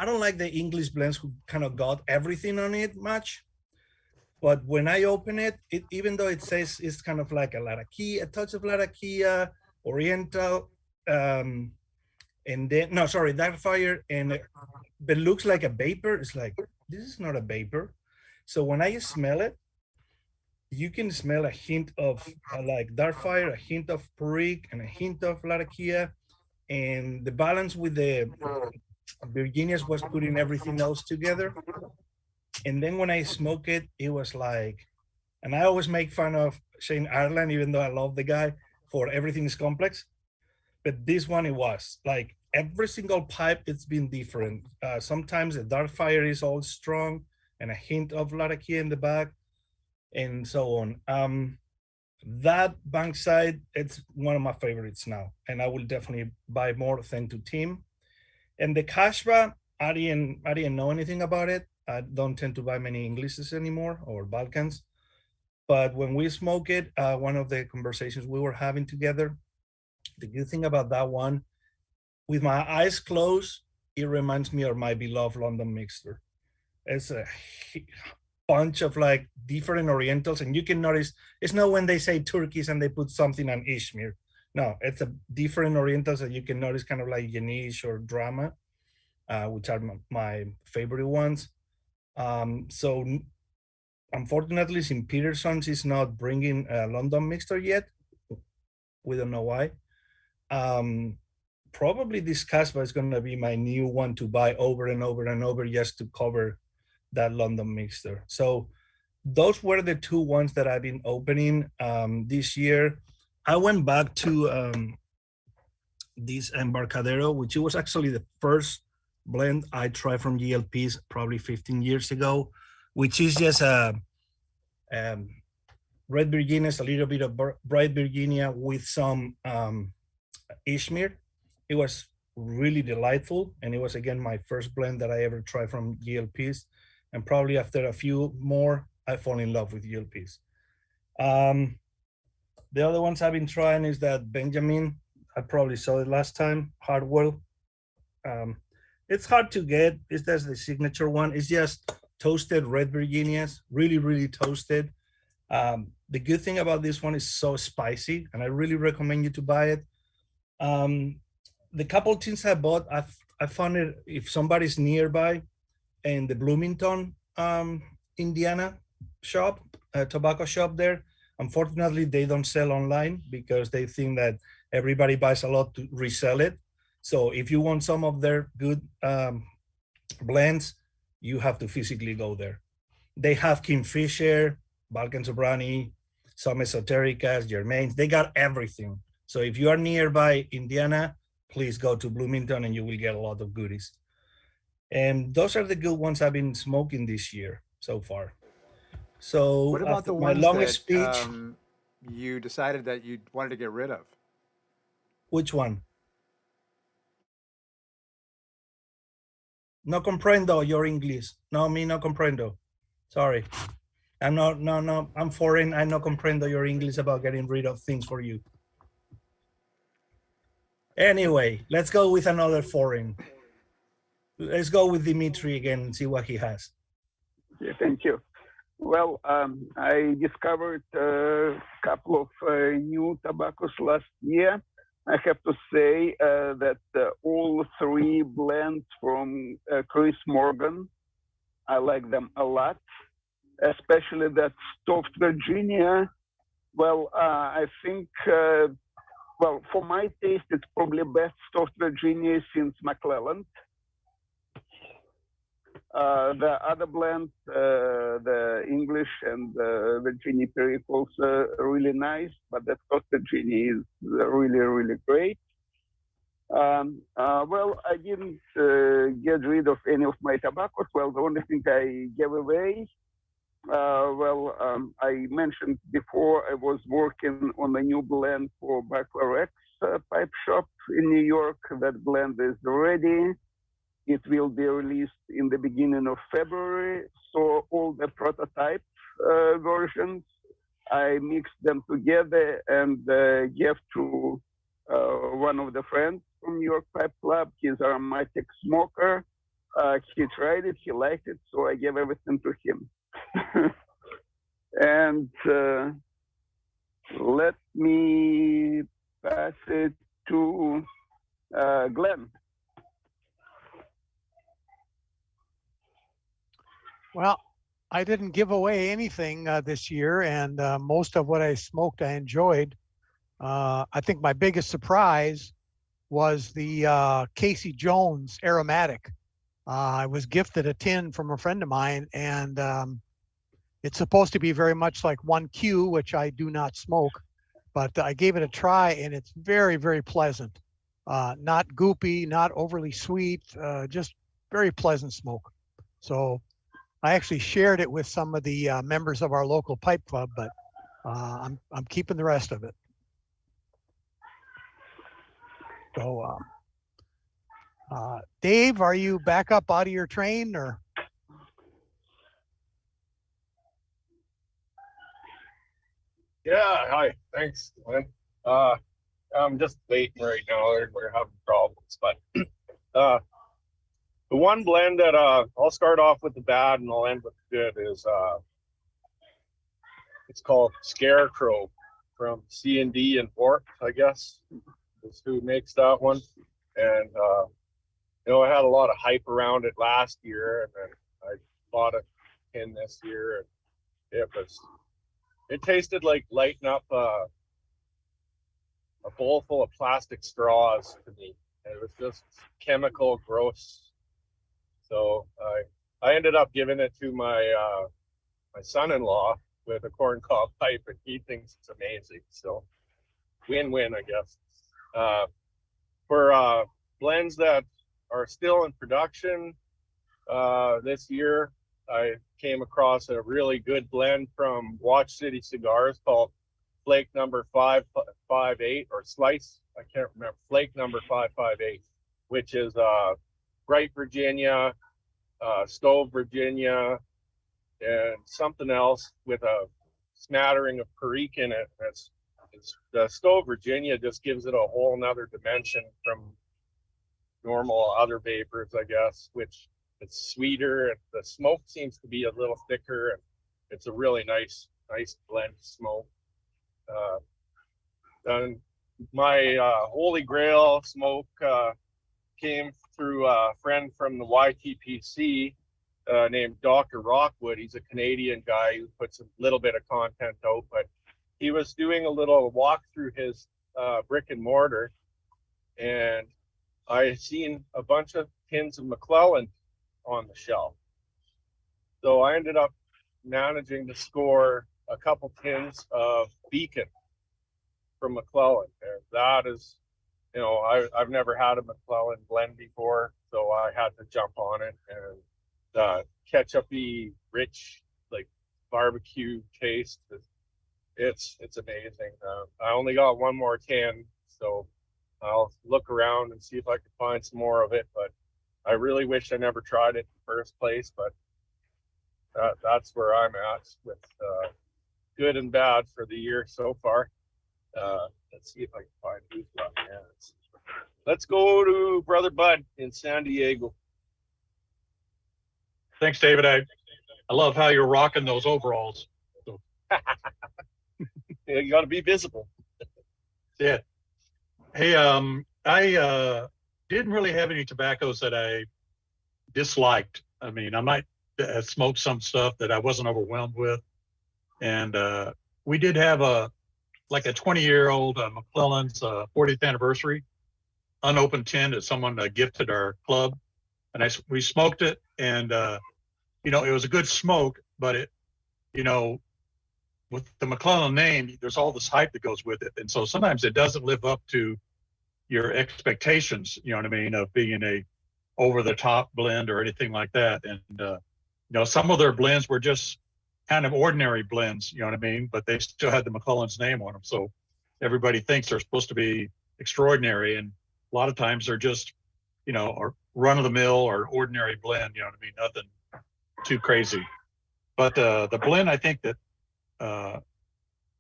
don't like the English blends who kind of got everything on it much. But when I open it, even though it says it's kind of like a Latakia, a touch of Latakia, Oriental, and then Darkfire, but looks like a vapor. It's like, this is not a vapor. So when I smell it, you can smell a hint of like Darkfire, a hint of Perique, and a hint of Latakia, and the balance with the Virginias was putting everything else together. And then when I smoke it, it was like, and I always make fun of Shane Ireland, even though I love the guy, for everything is complex. But this one, it was like every single pipe, it's been different. Sometimes the Darkfire is all strong and a hint of Latakia in the back, and so on. That Bankside, it's one of my favorites now, and I will definitely buy more thanks to Tim. And the Casbah, I didn't know anything about it. I don't tend to buy many Englishes anymore or Balkans. But when we smoke it, one of the conversations we were having together, the good thing about that one, with my eyes closed, it reminds me of my beloved London Mixer. It's a bunch of like different Orientals, and you can notice it's not when they say Turkeys and they put something on Ishmir. No, it's a different Orientals that you can notice, kind of like Yanish or Drama, which are my favorite ones. So unfortunately, St. Peterson's is not bringing a London Mixer yet. We don't know why. Probably this Casbah is going to be my new one to buy over and over and over just to cover that London Mixer. So those were the two ones that I've been opening this year. I went back to this Embarcadero, which was actually the first blend I tried from GLPs probably 15 years ago, which is just a red Virginias, a little bit of bright Virginia with some Ishmir. It was really delightful, and it was again my first blend that I ever tried from GLPs. And probably after a few more, I fall in love with GLPs. The other ones I've been trying is that Benjamin. I probably saw it last time, Hardwell. It's hard to get. It's just the signature one. It's just toasted red Virginias, really, really toasted. The good thing about this one is so spicy, and I really recommend you to buy it. The couple things I bought, I found it if somebody's nearby in the Bloomington, Indiana shop, tobacco shop there. Unfortunately, they don't sell online because they think that everybody buys a lot to resell it. So if you want some of their good blends, you have to physically go there. They have Kingfisher, Balkan Sobrani, some Esotericas, Germains. They got everything. So if you are nearby Indiana, please go to Bloomington and you will get a lot of goodies. And those are the good ones I've been smoking this year so far. So What about after the my ones longest that speech, you decided that you wanted to get rid of? which one? No comprendo your English. No, me no comprendo. Sorry. I'm not, no, I'm foreign. I no comprendo your English about getting rid of things for you. Anyway, let's go with another foreign. Let's go with Dimitri again and see what he has. Yeah, thank you. Well, I discovered a couple of new tobaccos last year. I have to say that all three blends from Chris Morgan, I like them a lot, especially that Stuffed Virginia. Well, I think, well, for my taste, it's probably best Stuffed Virginia since McClelland. The other blends, the English and the Virginia Pericles are really nice, but the Stuffed Virginia is really, really great. Well, I didn't get rid of any of my tobaccos. Well, the only thing I gave away, I mentioned before I was working on a new blend for Buckler X pipe shop in New York. That blend is ready. It will be released in the beginning of February. So all the prototype versions, I mixed them together and gave to one of the friends from New York Pipe Club, his aromatic smoker. He tried it, he liked it, so I gave everything to him. And let me pass it to Glenn. Well, I didn't give away anything this year, and most of what I smoked I enjoyed. I think my biggest surprise was the Casey Jones aromatic. I was gifted a tin from a friend of mine, and it's supposed to be very much like 1Q, which I do not smoke, but I gave it a try, and it's very, very pleasant. Not goopy, not overly sweet, just very pleasant smoke. So I actually shared it with some of the members of our local pipe club, but I'm keeping the rest of it. So, Dave, are you back up out of your train or? Yeah, hi. Thanks, Glenn. I'm just waiting right now. We're having problems, but the one blend that I'll start off with the bad and I'll end with the good is it's called Scarecrow from C&D and Fort, I guess, is who makes that one. And you know, I had a lot of hype around it last year, and then I bought a tin this year, and it tasted like lighting up a bowl full of plastic straws to me. And it was just chemical, gross. So I ended up giving it to my my son-in-law with a corncob pipe, and he thinks it's amazing. So win-win, I guess. For blends that are still in production this year, I came across a really good blend from Watch City Cigars called Flake number 558 or Slice. I can't remember. Flake number 558, which is Bright Virginia, Stove Virginia, and something else with a smattering of Perique in it. It's the Stove Virginia just gives it a whole nother dimension from normal other vapors, I guess, which it's sweeter and the smoke seems to be a little thicker, and it's a really nice blend of smoke. And my Holy Grail smoke came through a friend from the YTPC named Dr. Rockwood. He's a Canadian guy who puts a little bit of content out, but he was doing a little walk through his brick and mortar, and I seen a bunch of tins of McClelland on the shelf. So I ended up managing to score a couple tins of Beacon from McClelland. And that is you know, I've never had a McClellan blend before, so I had to jump on it, and the ketchupy, rich, like barbecue taste. It's amazing. I only got one more can, so I'll look around and see if I can find some more of it. But I really wish I never tried it in the first place. But that's where I'm at with good and bad for the year so far. Let's see if I can find who's got hands. Let's go to Brother Bud in San Diego. Thanks, David. I love how you're rocking those overalls. So. Yeah, you got to be visible. Yeah. Hey, I didn't really have any tobaccos that I disliked. I mean, I might smoke some stuff that I wasn't overwhelmed with. And we did have a 20-year-old McClellan's 40th anniversary unopened tin that someone gifted our club. And we smoked it, and you know, it was a good smoke, but it, you know, with the McClellan name, there's all this hype that goes with it. And so sometimes it doesn't live up to your expectations, you know what I mean, of being a over the top blend or anything like that. And, you know, some of their blends were just kind of ordinary blends, you know what I mean, but they still had the McClellan's name on them. So everybody thinks they're supposed to be extraordinary. And a lot of times they're just, you know, or run of the mill or ordinary blend, you know what I mean, nothing too crazy. But the blend, I think that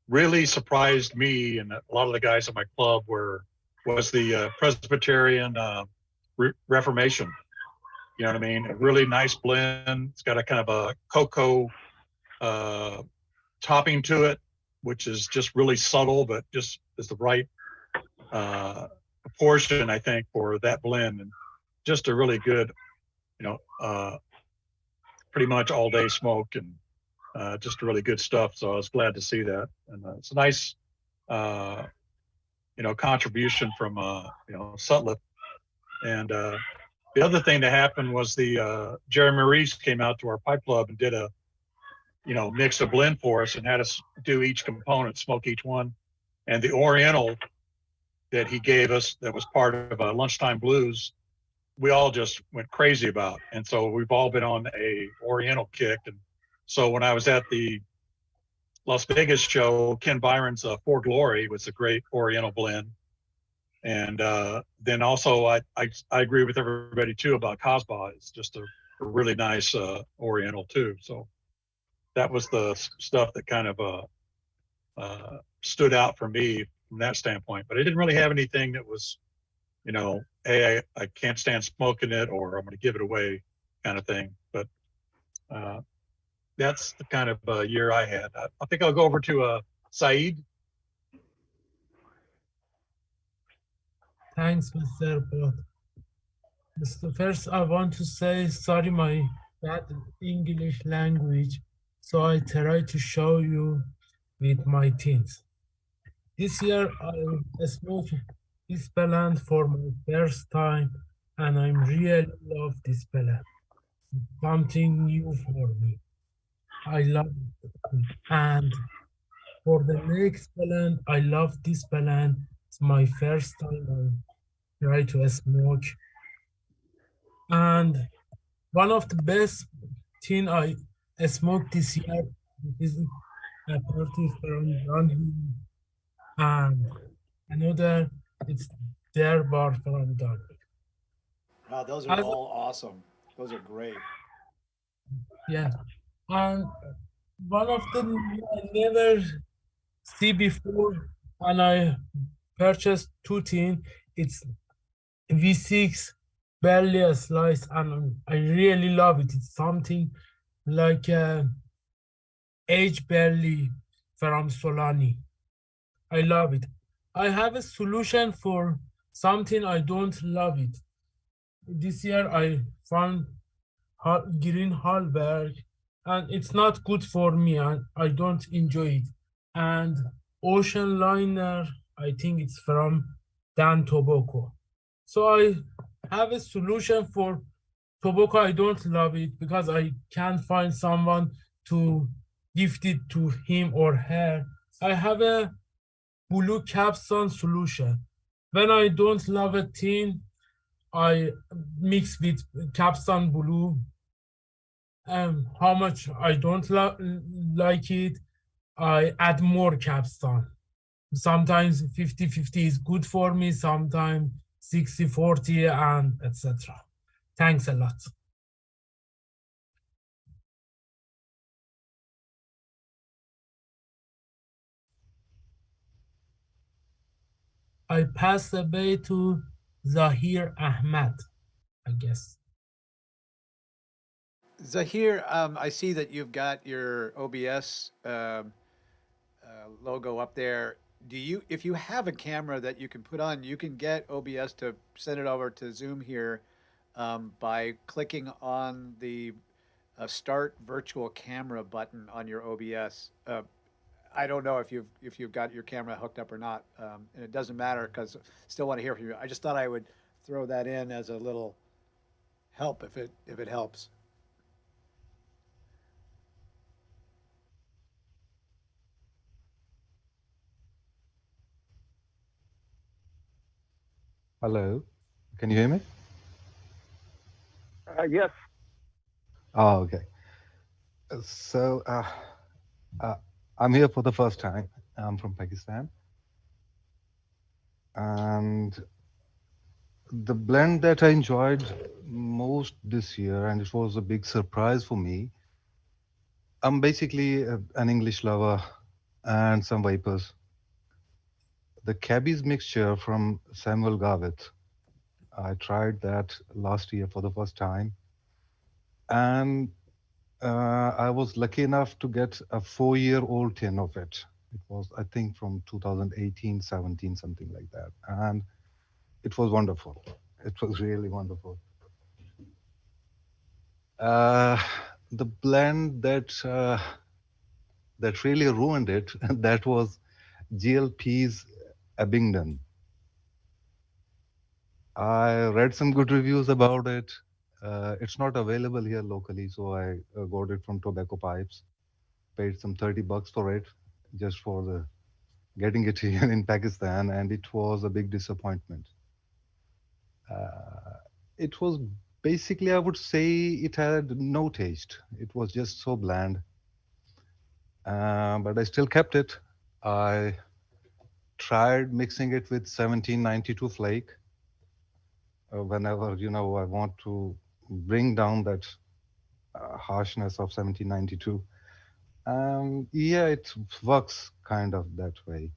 really surprised me and a lot of the guys at my club was the Presbyterian Reformation. You know what I mean? A really nice blend. It's got a kind of a cocoa topping to it, which is just really subtle, but just is the right proportion, I think, for that blend. And just a really good, you know, pretty much all day smoke, and just really good stuff. So I was glad to see that. And it's a nice, you know, contribution from, you know, Sutliff. And the other thing that happened was the Jeremy Reese came out to our pipe club and did a, you know, mix a blend for us and had us do each component, smoke each one. And the Oriental that he gave us that was part of Lunchtime Blues, we all just went crazy about. And so we've all been on a Oriental kick. And so when I was at the Las Vegas show, Ken Byron's For Glory was a great Oriental blend. And then also I agree with everybody too about Casbah. It's just a really nice Oriental too. So that was the stuff that kind of stood out for me from that standpoint. But I didn't really have anything that was, you know, hey, I can't stand smoking it, or I'm going to give it away kind of thing. But that's the kind of year I had. I think I'll go over to Saeed. Thanks, Mr. Bot. First, I want to say sorry my bad English language, so I try to show you with my teens. This year, I smoked this blend for my first time, and I really love this blend. Something new for me. I love it. And for the next blend, I love this blend. It's my first time I try to smoke. And one of the best thing I smoked this year is a party from Dunhill, and another it's their bar from Dunhill. Wow, those are all awesome. Those are great. Yeah, and one of them I never see before, and I purchased 2 tin. It's V6 barely a slice, and I really love it. It's something like aged barley from Solani. I love it. I have a solution for something I don't love it. This year I found Green Hallberg, and it's not good for me, and I don't enjoy it. And Ocean Liner, I think it's from Dan Tobacco. So I have a solution for tobacco. I don't love it because I can't find someone to gift it to him or her. I have a blue capstone solution. When I don't love a thing, I mix with Capstone Blue. How much I don't like it, I add more Capstone. Sometimes 50-50 is good for me, sometimes 60-40 and etc. Thanks a lot. I pass the bay to Zahir Ahmad, I guess. Zahir, I see that you've got your OBS logo up there. Do you, if you have a camera that you can put on, you can get OBS to send it over to Zoom here by clicking on the Start Virtual Camera button on your OBS. I don't know if you've got your camera hooked up or not, and it doesn't matter because still want to hear from you. I just thought I would throw that in as a little help if it helps. Hello, can you hear me? Yes. Oh, okay. So I'm here for the first time. I'm from Pakistan. And the blend that I enjoyed most this year, and it was a big surprise for me, I'm basically an English lover and some vapors. The Cabby's mixture from Samuel Garvett, I tried that last year for the first time. And I was lucky enough to get a 4-year-old tin of it. It was, I think, from 2018, 17, something like that. And it was wonderful. It was really wonderful. The blend that really ruined it, that was GLP's Abingdon. I read some good reviews about it. It's not available here locally, so I got it from Tobacco Pipes. Paid some $30 for it, just for the getting it here in Pakistan, and it was a big disappointment. It was basically, I would say, it had no taste. It was just so bland. But I still kept it. I tried mixing it with 1792 flake. Whenever, I want to bring down that harshness of 1792. Yeah, it works kind of that way.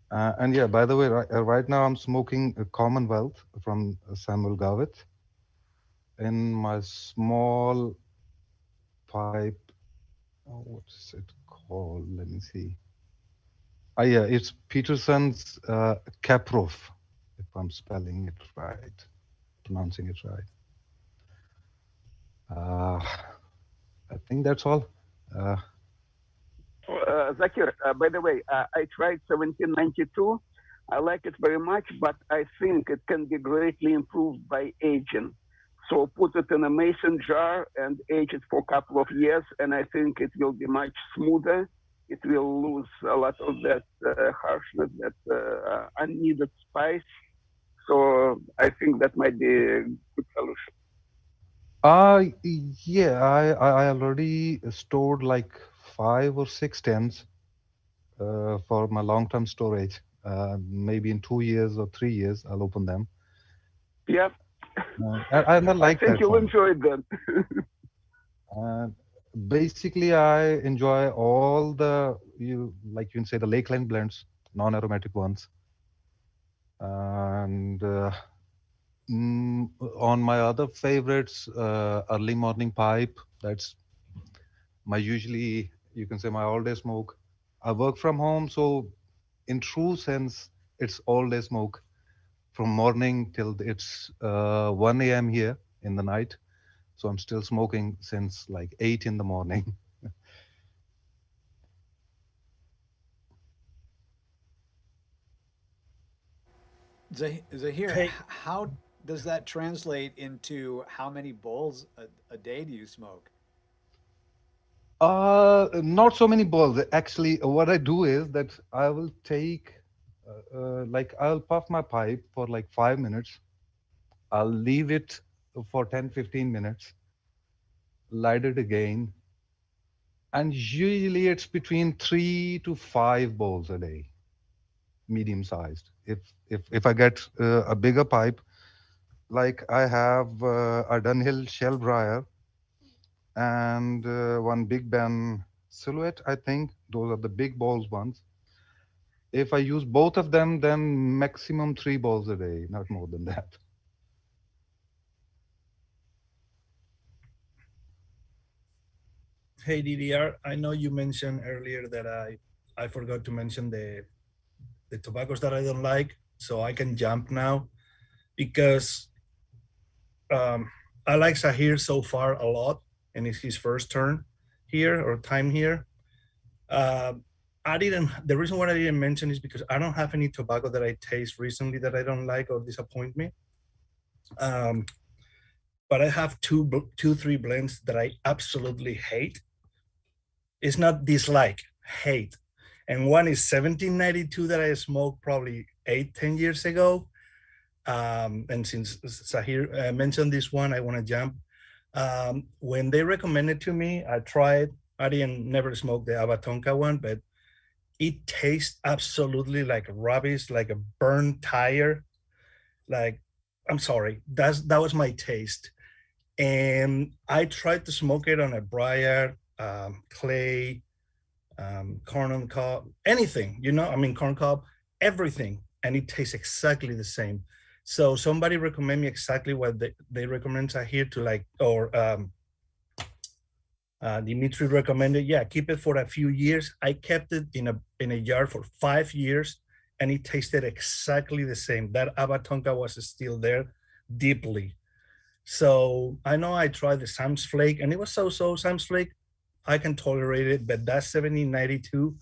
And yeah, by the way, right now I'm smoking a Commonwealth from Samuel Garvett in my small pipe. Oh, what is it called? Let me see. Yeah, it's Peterson's Caproof, if I'm spelling it right, pronouncing it right. I think that's all. Zakir, by the way, I tried 1792. I like it very much, but I think it can be greatly improved by aging. So put it in a mason jar and age it for a couple of years, and I think it will be much smoother. It will lose a lot of that harshness, that unneeded spice. So I think that might be a good solution. Yeah, I already stored like 5 or 6 tins for my long-term storage. Maybe in 2 years or 3 years, I'll open them. Yeah. I like I think that you'll one. enjoy them. Basically, I enjoy all the, like you can say, the Lakeline blends, non-aromatic ones. And on my other favorites, early morning pipe, that's my usually, you can say, my all-day smoke. I work from home, so in true sense, it's all-day smoke from morning till it's 1 a.m. here in the night. So I'm still smoking since like 8 in the morning. Zahir, Hey. how does that translate into how many bowls a day do you smoke? Not so many balls. Actually, what I do is that I will take Like I'll puff my pipe for like 5 minutes. I'll leave it for 10-15 minutes, light it again. And usually it's between 3 to 5 bowls a day, medium sized. If I get a bigger pipe, like I have a Dunhill Shell Briar and one Big Ben Silhouette, I think. Those are the big bowls ones. If I use both of them, then maximum 3 bowls a day, not more than that. Hey DDR, I know you mentioned earlier that I forgot to mention the tobaccos that I don't like, so I can jump now because I like Zahir so far a lot, and it's his first turn here or time here. The reason why I didn't mention is because I don't have any tobacco that I taste recently that I don't like or disappoint me. But I have three blends that I absolutely hate. It's not dislike, hate. And one is 1792 that I smoked probably 8-10 years ago. And since Zahir mentioned this one, I want to jump. When they recommended to me, I tried. I never smoked the Abatonka one, but it tastes absolutely like rubbish, like a burnt tire. Like, I'm sorry, that was my taste. And I tried to smoke it on a briar, clay, corn on cob, anything, corn cob, everything. And it tastes exactly the same. So somebody recommend me exactly what they recommend here to like, or Dimitri recommended, yeah, keep it for a few years. I kept it in a jar for 5 years and it tasted exactly the same. That Abatonka was still there deeply. So I know I tried the Sam's Flake and it was so Sam's Flake. I can tolerate it, but that 1792,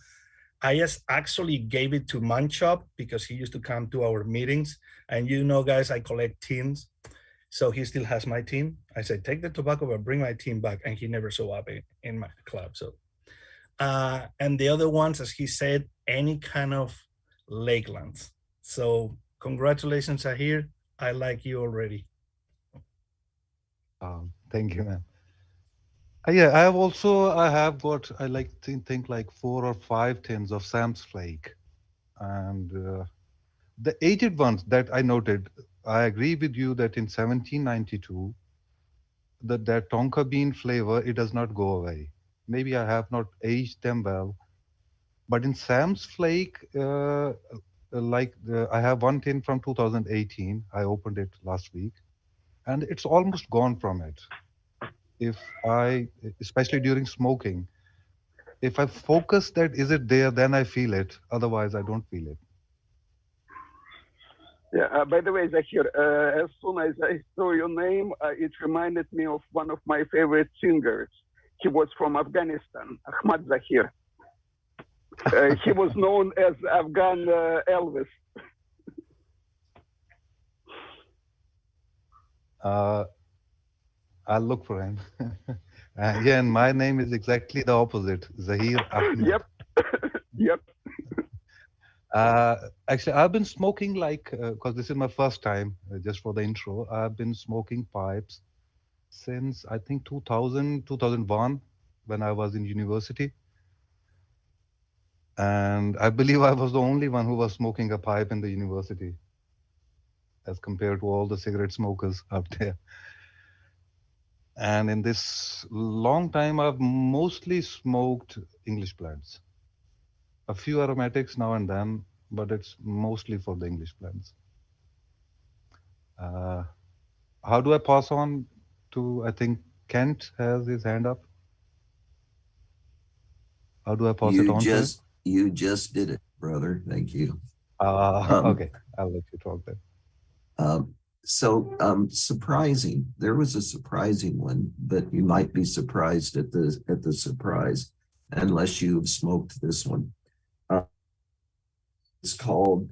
I just actually gave it to Manchop because he used to come to our meetings. And guys, I collect tins. So he still has my tin. I said, take the tobacco, but bring my tin back. And he never saw up in my club. So, and the other ones, as he said, any kind of Lakelands. So congratulations, Zahir. I like you already. Thank you, man. Yeah, I have got, I like to think like 4 or 5 tins of Sam's Flake. And the aged ones that I noted, I agree with you that in 1792, that tonka bean flavor, it does not go away. Maybe I have not aged them well. But in Sam's Flake, I have one tin from 2018. I opened it last week. And it's almost gone from it. Especially during smoking, if I focus that, is it there, then I feel it. Otherwise, I don't feel it. Yeah, by the way, Zahir, as soon as I saw your name, it reminded me of one of my favorite singers. He was from Afghanistan, Ahmad Zahir. He was known as Afghan Elvis. I'll look for him. Yeah, and my name is exactly the opposite, Zahir Ahmed. Yep. Yep. Actually, I've been smoking because this is my first time, just for the intro, I've been smoking pipes since I think 2000, 2001, when I was in university. And I believe I was the only one who was smoking a pipe in the university as compared to all the cigarette smokers out there. And in this long time, I've mostly smoked English blends. A few aromatics now and then, but it's mostly for the English blends. How do I pass on to, I think Kent has his hand up. How do I pass it on to him? You just did it, brother. Thank you. Okay, I'll let you talk then. Surprising. There was a surprising one, but you might be surprised at the surprise unless you've smoked this one. It's called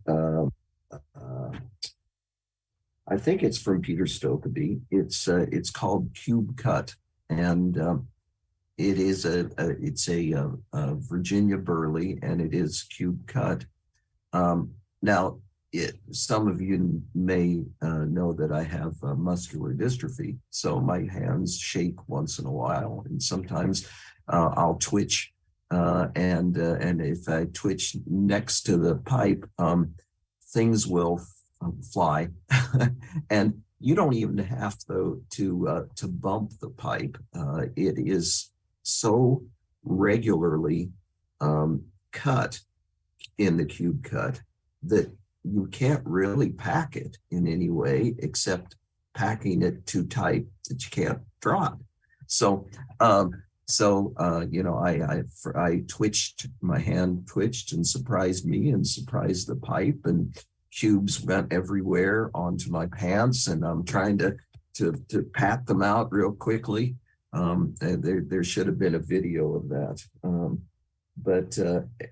I think it's from Peter Stokeby. It's called Cube Cut, and it is a Virginia Burley, and it is cube cut. Now, some of you may know that I have muscular dystrophy, so my hands shake once in a while, and sometimes I'll twitch, and if I twitch next to the pipe, things will fly, and you don't even have to bump the pipe. It is so regularly cut in the cube cut that you can't really pack it in any way except packing it too tight that you can't draw it. So, you know, I twitched, my hand twitched and surprised me and surprised the pipe, and cubes went everywhere onto my pants, and I'm trying to pat them out real quickly. There should have been a video of that.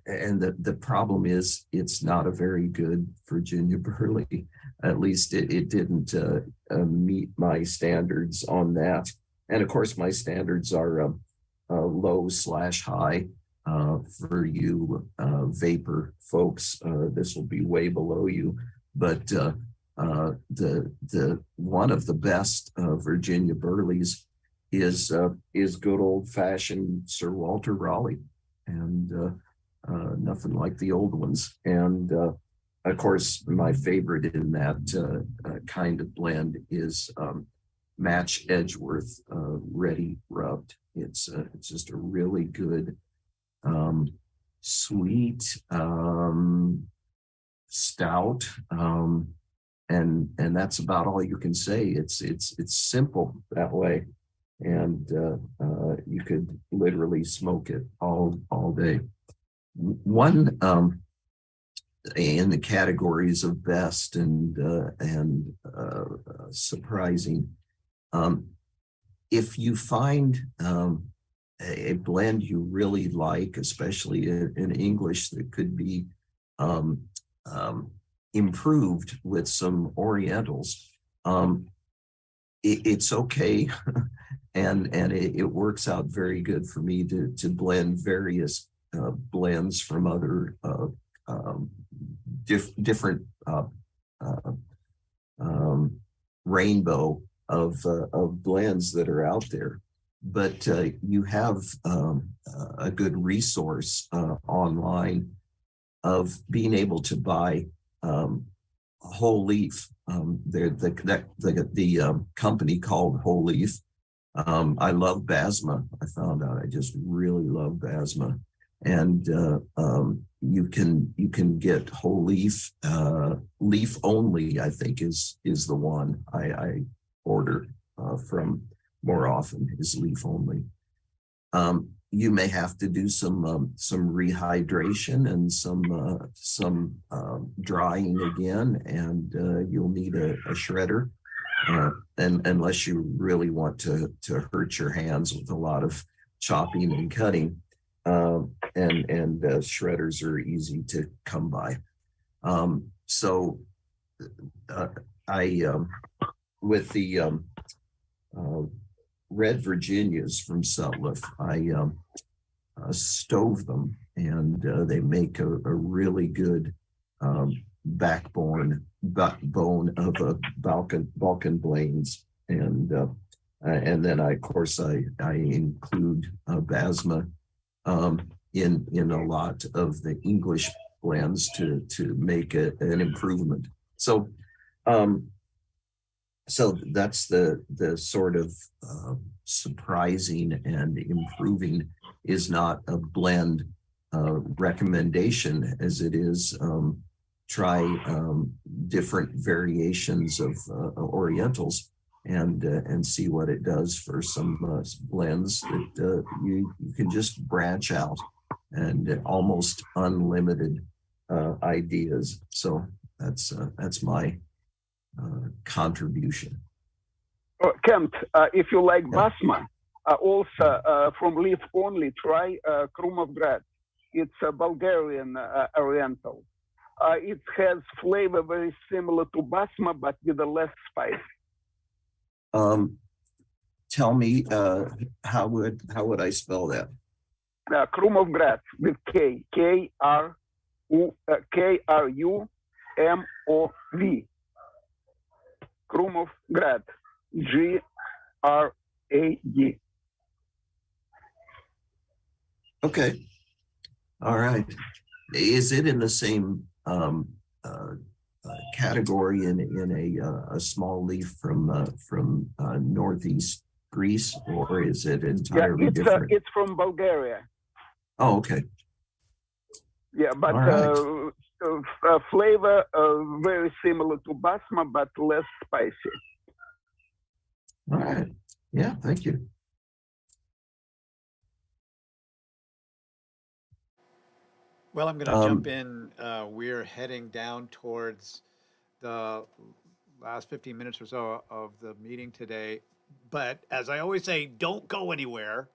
And the problem is it's not a very good Virginia Burley. At least it didn't meet my standards on that. And of course, my standards are low/high. For you vapor folks, this will be way below you. But the one of the best Virginia Burleys is good old-fashioned Sir Walter Raleigh, and nothing like the old ones. And of course, my favorite in that kind of blend is Match Edgeworth Ready Rubbed. It's just a really good, sweet, stout, and that's about all you can say. It's simple that way, and you could literally smoke it all day. One in the categories of best and surprising, if you find a blend you really like, especially in English, that could be improved with some Orientals, it's okay. and it works out very good for me to blend various blends from other different rainbow of blends that are out there. But you have a good resource online of being able to buy whole leaf. The company called Whole Leaf. I love Basma. I found out I just really love Basma, and you can get whole leaf. Leaf only, I think, is the one I order from more often, is leaf only. You may have to do some rehydration and some drying again, and you'll need a shredder, and unless you really want to hurt your hands with a lot of chopping and cutting, and shredders are easy to come by. So I with the Red Virginias from Sutliff, I stove them, and they make a really good backbone of a Balkan Blains, and then of course I include Basma in a lot of the English blends to make an improvement. So so that's the sort of surprising and improving is not a blend recommendation as it is try different variations of Orientals and see what it does for some blends that you can just branch out, and almost unlimited ideas. So that's my contribution. Kent, if you like Basma, also from leaf only, try Krumovgrad. It's a Bulgarian Oriental. It has flavor very similar to Basma, but with a less spice. Tell me, how would I spell that? Krumovgrad with K, K-R-U, Krumov. Krumovgrad. Grad. Okay. All right. Is it in the same category in a small leaf from northeast Greece, or is it entirely different? It's from Bulgaria. Oh, okay. Yeah, but All right. flavor very similar to basma, but less spicy. All right. Yeah, thank you. Well, I'm going to jump in. We're heading down towards the last 15 minutes or so of the meeting today. But as I always say, don't go anywhere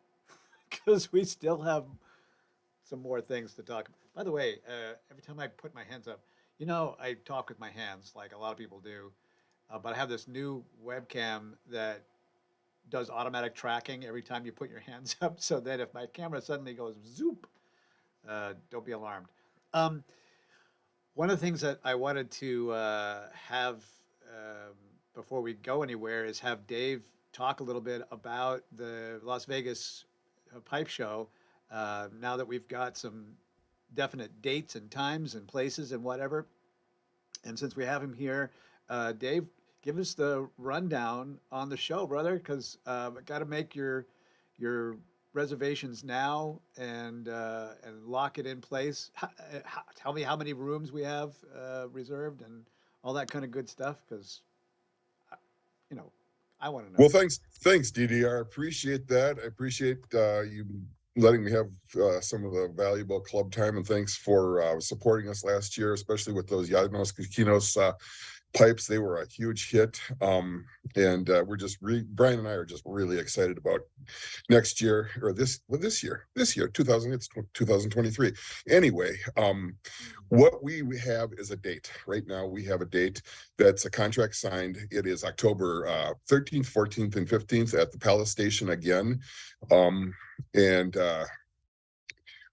because we still have some more things to talk about. By the way, every time I put my hands up, you know, I talk with my hands like a lot of people do, but I have this new webcam that does automatic tracking every time you put your hands up, so that if my camera suddenly goes zoop, don't be alarmed. One of the things that I wanted to have before we go anywhere is have Dave talk a little bit about the Las Vegas Pipe Show. Now that we've got some definite dates and times and places and whatever, and since we have him here, Dave, give us the rundown on the show, brother, because got to make your reservations now and lock it in place. Tell me how many rooms we have reserved and all that kind of good stuff, because you know, I want to know. Well, thanks, DDR. Appreciate that. I appreciate you letting me have some of the valuable club time, and thanks for supporting us last year, especially with those Llanos Coquinos pipes. They were a huge hit, and we're just Brian and I are just really excited about next year, or this year, 2023. Anyway, what we have is a date. Right now we have a date that's a contract signed. It is October 13th, 14th, and 15th at the Palace Station again, and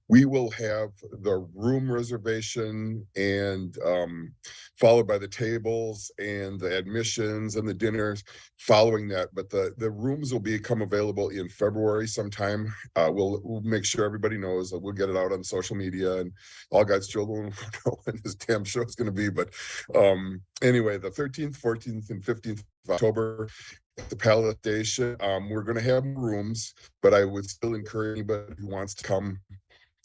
we will have the room reservation and followed by the tables and the admissions and the dinners following that. But the rooms will become available in February sometime. We'll make sure everybody knows. We'll get it out on social media, and all God's children will know when this damn show is going to be. But anyway, the 13th, 14th, and 15th of October at the Palace Station. We're going to have rooms, but I would still encourage anybody who wants to come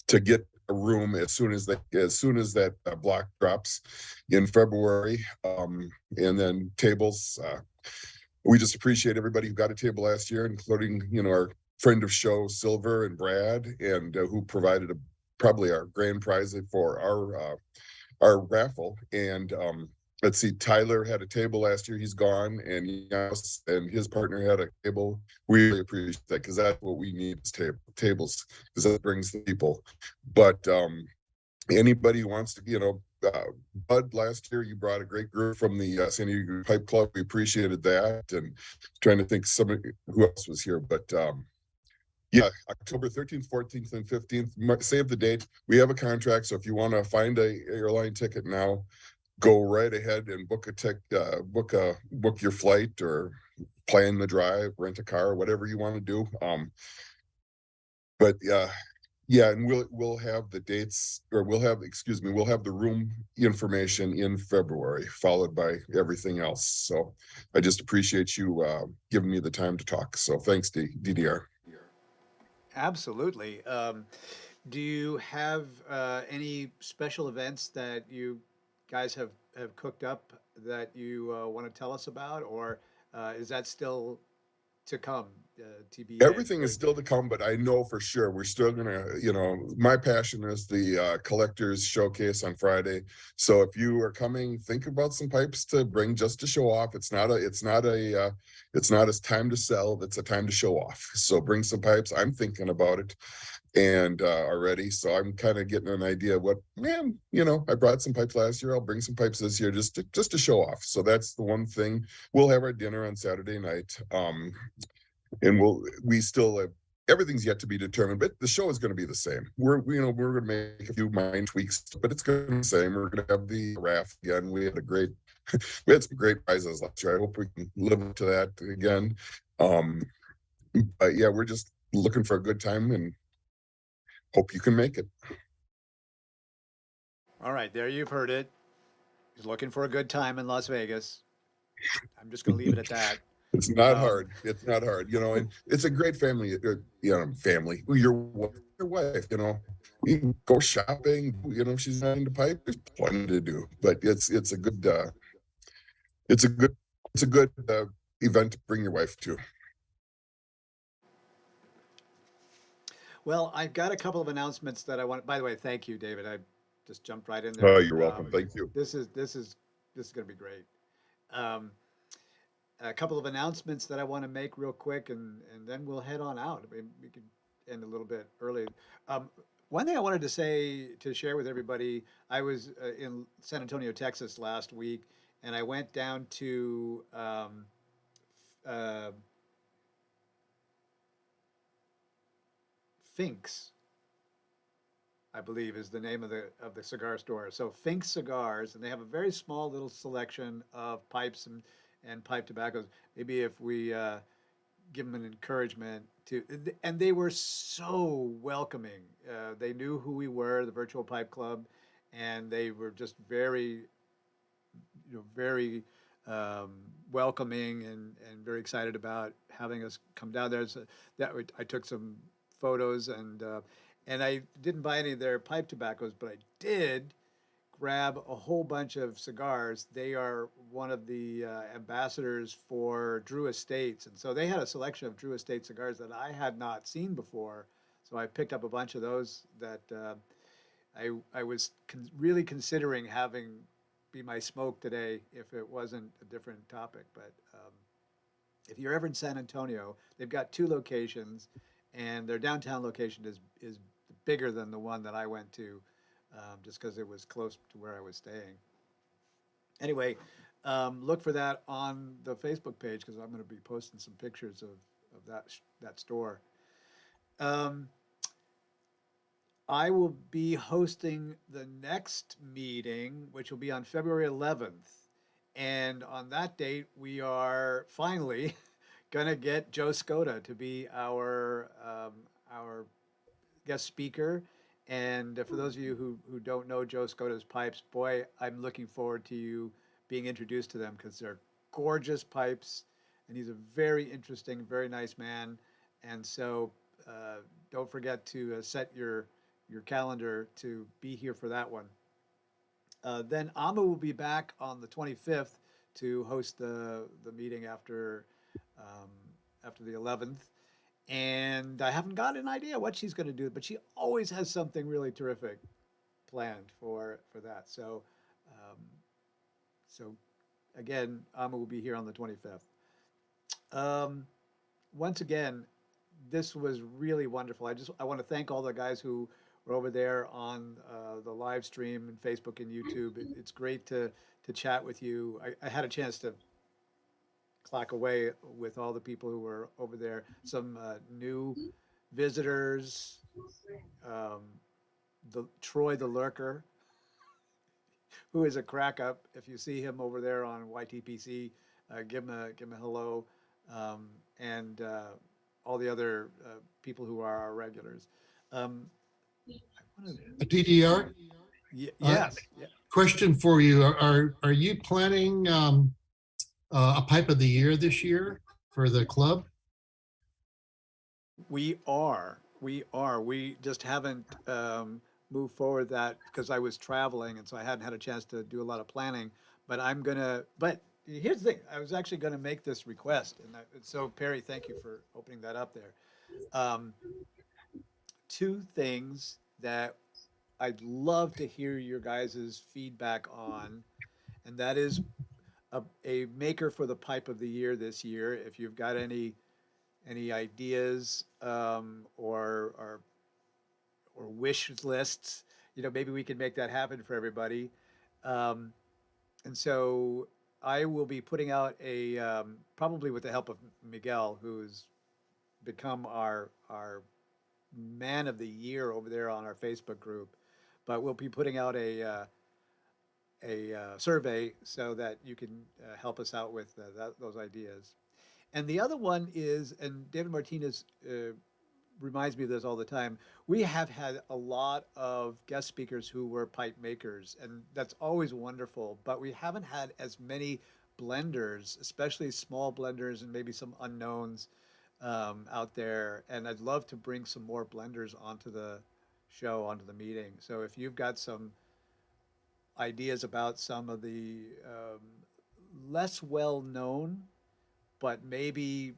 to get a room as soon as that block drops in February, and then tables. We just appreciate everybody who got a table last year, including our friend of show Silver and Brad, and who provided probably our grand prize for our raffle. And let's see, Tyler had a table last year. He's gone, and yes, and his partner had a table. We really appreciate that, because that's what we need is tables, because that brings the people. But anybody who wants to, Bud, last year you brought a great group from the San Diego Pipe Club. We appreciated that, and trying to think who else was here, but yeah, October 13th, 14th, and 15th. Save the date. We have a contract, so if you want to find a airline ticket now, go right ahead and book your flight, or plan the drive, rent a car, whatever you want to do. But yeah, and we'll have the dates, or we'll have the room information in February, followed by everything else. So I just appreciate you giving me the time to talk. So thanks, DDR. Absolutely. Do you have any special events that you guys have cooked up that you want to tell us about, or is that still to come? TBA? Everything is still to come, but I know for sure we're still gonna, my passion is the collectors showcase on Friday. So if you are coming, think about some pipes to bring just to show off. It's not a time to sell, it's a time to show off. So bring some pipes. I'm thinking about it and already, so I'm kind of getting an idea of what, I brought some pipes last year. I'll bring some pipes this year just to show off. So that's the one thing. We'll have our dinner on Saturday night. And we still everything's yet to be determined, but the show is going to be the same. We're going to make a few mind tweaks, but it's going to be the same. We're going to have the raft again. We had some great prizes last year. I hope we can live up to that again. But yeah, we're just looking for a good time and hope you can make it. All right, there you've heard it. He's looking for a good time in Las Vegas. I'm just going to leave it at that. It's not hard. It's not hard, and it's a great family, family. Your wife, you can go shopping, she's not into pipe. There's plenty to do, but it's a good event to bring your wife to. Well, I've got a couple of announcements that I want. By the way, thank you, David. I just jumped right in there. Oh, you're welcome. Thank you. This is going to be great. A couple of announcements that I want to make real quick, and then we'll head on out. I mean, we could end a little bit early. One thing I wanted to share with everybody, I was in San Antonio, Texas last week, and I went down to Fink's, I believe is the name of the cigar store. So Fink's Cigars, and they have a very small little selection of pipes and pipe tobaccos. Maybe if we give them an encouragement to, and they were so welcoming. They knew who we were, the Virtual Pipe Club, and they were just very, very welcoming and very excited about having us come down there. So I took some photos and I didn't buy any of their pipe tobaccos, but I did grab a whole bunch of cigars. They are one of the ambassadors for Drew Estates, and so they had a selection of Drew Estate cigars that I had not seen before. So I picked up a bunch of those that I was really considering having be my smoke today if it wasn't a different topic. But if you're ever in San Antonio, they've got 2 locations, and their downtown location is bigger than the one that I went to, just because it was close to where I was staying. Anyway, look for that on the Facebook page, because I'm going to be posting some pictures of that store. I will be hosting the next meeting, which will be on February 11th. And on that date, we are finally going to get Joe Skoda to be our guest speaker. And for those of you who don't know Joe Skoda's pipes, boy, I'm looking forward to you being introduced to them, because they're gorgeous pipes, and he's a very interesting, very nice man. And so don't forget to set your calendar to be here for that one. Then Amma will be back on the 25th to host the meeting after the 11th. And I haven't got an idea what she's going to do, but she always has something really terrific planned for that. So, again, Amma will be here on the 25th. Once again, this was really wonderful. I want to thank all the guys who were over there on the live stream and Facebook and YouTube. It's great to chat with you. I had a chance to clock away with all the people who were over there. Some new visitors, Troy the Lurker, who is a crack up. If you see him over there on YTPC, give him a hello, and all the other people who are our regulars. DDR? Yes. Question for you. Are you planning a pipe of the year this year for the club? We are. We just haven't moved forward that because I was traveling, and so I hadn't had a chance to do a lot of planning. But but here's the thing. I was actually gonna make this request, and so Perry, thank you for opening that up there. 2 things that I'd love to hear your guys' feedback on, and that is a maker for the pipe of the year this year. If you've got any ideas or wish lists, maybe we can make that happen for everybody. And so I will be putting out probably with the help of Miguel, who's become our man of the year over there on our Facebook group. But we'll be putting out a survey so that you can help us out with those ideas. And the other one is, and David Martinez reminds me of this all the time, we have had a lot of guest speakers who were pipe makers, and that's always wonderful, but we haven't had as many blenders, especially small blenders and maybe some unknowns out there. And I'd love to bring some more blenders onto the show, onto the meeting. So if you've got some ideas about some of the less well-known, but maybe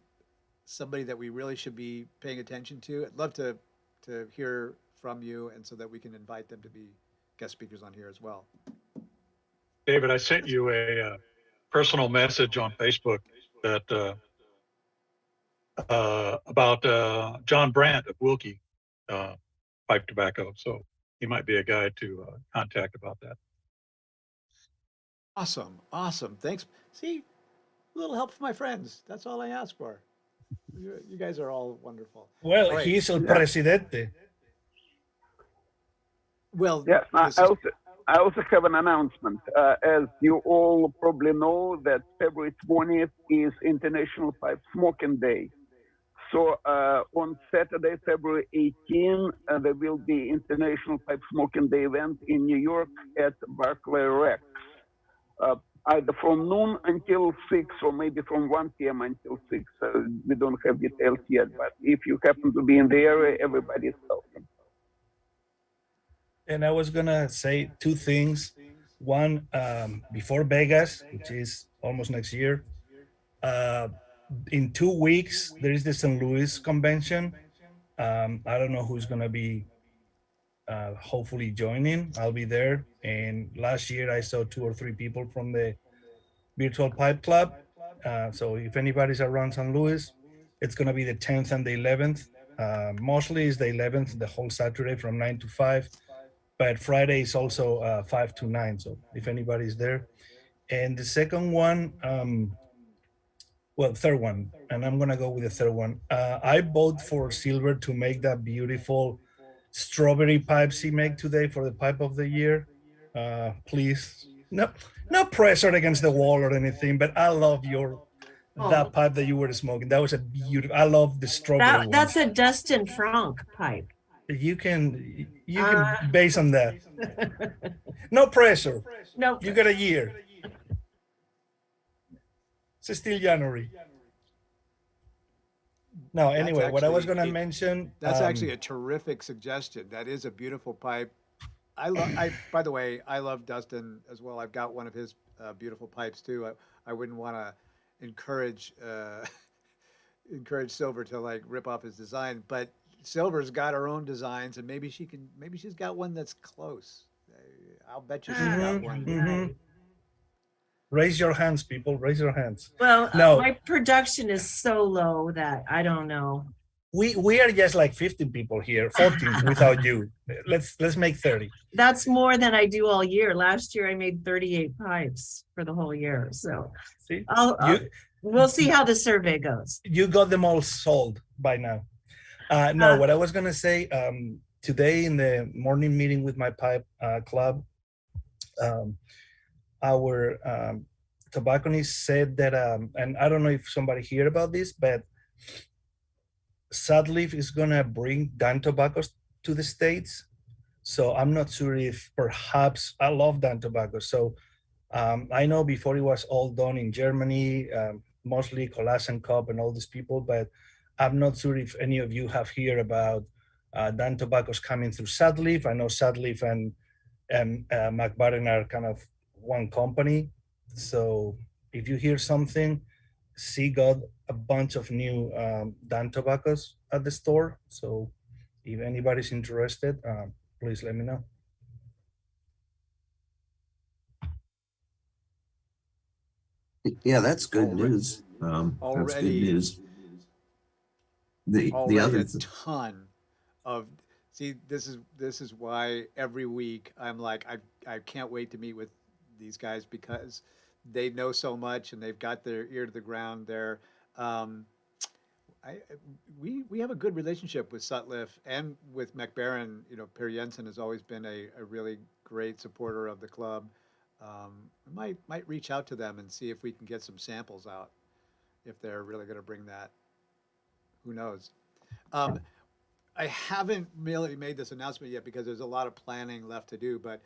somebody that we really should be paying attention to, I'd love to hear from you, and so that we can invite them to be guest speakers on here as well. David, I sent you a personal message on Facebook that about John Brandt of Wilkie Pipe Tobacco. So he might be a guy to contact about that. Awesome, awesome. Thanks. See, a little help from my friends. That's all I ask for. You guys are all wonderful. Well, All right. he's el presidente. Well, Yes, I also have an announcement. As you all probably know, that February 20th is International Pipe Smoking Day. So on Saturday, February 18, there will be International Pipe Smoking Day event in New York at Barclay Rex. Either from noon until 6, or maybe from 1 p.m. until 6. We don't have details yet, but if you happen to be in the area, everybody is welcome. And I was gonna say two things. One, before Vegas, which is almost next year, in 2 weeks, there is the St. Louis convention. I don't know who's gonna be hopefully joining. I'll be there. And last year I saw 2 or 3 people from the Virtual Pipe Club. So if anybody's around St. Louis, it's gonna be the 10th and the 11th. Mostly is the 11th, the whole Saturday from 9 to 5. But Friday is also 5 to 9. So if anybody's there. And the second one, well, third one, and I'm gonna go with the third one. I vote for Silver to make that beautiful strawberry pipes he made today for the pipe of the year. Please, no pressure against the wall or anything, but I love that pipe that you were smoking. That was a beautiful. I love the strawberry one. That's a Dustin Frank pipe. You can base on that. No pressure. No. You got a year. It's still January. No, anyway, what I was going to mention. That's actually a terrific suggestion. That is a beautiful pipe. By the way, I love Dustin as well. I've got one of his beautiful pipes too. I wouldn't want to encourage Silver to like rip off his design, but Silver's got her own designs, and maybe she's got one that's close. I'll bet you she's got one. Raise your hands, people. Raise your hands. Well, no, my production is so low that I don't know. We are just like 15 people here, 14 without you. Let's make 30. That's more than I do all year. Last year I made 38 pipes for the whole year. So see, we'll see how the survey goes. You got them all sold by now. No, what I was gonna say, today in the morning meeting with my pipe club, our tobacconist said that, and I don't know if somebody heard about this, but Sadleaf is gonna bring Dan tobaccos to the States. So I'm not sure if perhaps, I love Dan tobacco. So I know before it was all done in Germany, mostly Colas and Cobb and all these people, but I'm not sure if any of you have heard about Dan tobaccos coming through Sadleaf. I know Sadleaf and McBarren are kind of one company. So if you hear something, C got a bunch of new Dan tobaccos at the store. So if anybody's interested, please let me know. Yeah, that's good news. That's good news. The other a ton of this is why every week I'm like I can't wait to meet with these guys, because they know so much and they've got their ear to the ground there. we have a good relationship with Sutliff and with McBaron. You know, Per Jensen has always been a really great supporter of the club. Might reach out to them and see if we can get some samples out, if they're really going to bring that. Who knows? I haven't really made this announcement yet because there's a lot of planning left to do. But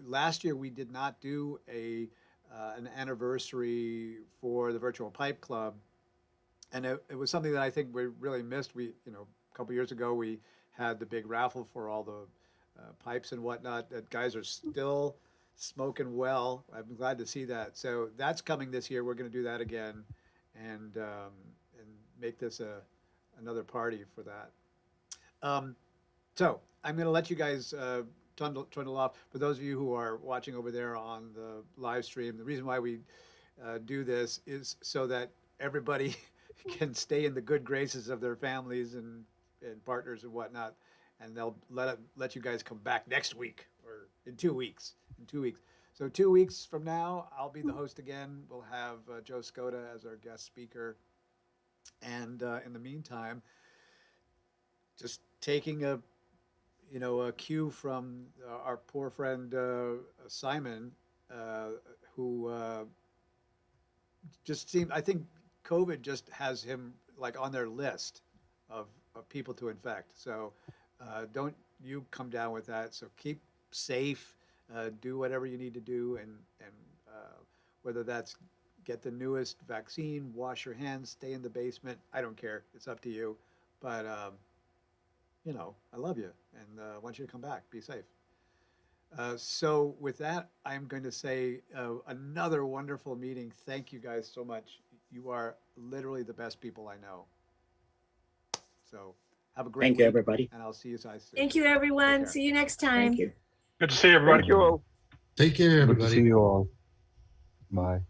last year we did not do an anniversary for the Virtual Pipe Club, and it was something that I think we really missed. A couple years ago we had the big raffle for all the pipes and whatnot. That guys are still smoking well. I'm glad to see that. So that's coming this year. We're going to do that again, and make this another party for that. So I'm going to let you guys trundle off. For those of you who are watching over there on the live stream, the reason why we do this is so that everybody can stay in the good graces of their families and partners and whatnot, and they'll let you guys come back next week or in 2 weeks. So 2 weeks from now, I'll be the host again. We'll have Joe Skoda as our guest speaker, and in the meantime, just taking a cue from our poor friend Simon, who just seemed, I think COVID just has him like on their list of people to infect. So don't you come down with that. So keep safe, do whatever you need to do, and whether that's get the newest vaccine, wash your hands, stay in the basement. I don't care. It's up to you. But I love you, and I want you to come back. Be safe. So with that, I'm going to say another wonderful meeting. Thank you guys so much. You are literally the best people I know. So have a great Thank you, week, everybody. and I'll see you guys soon. Thank you, everyone. See you next time. Thank you. Good to see everybody. Thank you all. Take care, Good to see everybody. you all. Bye.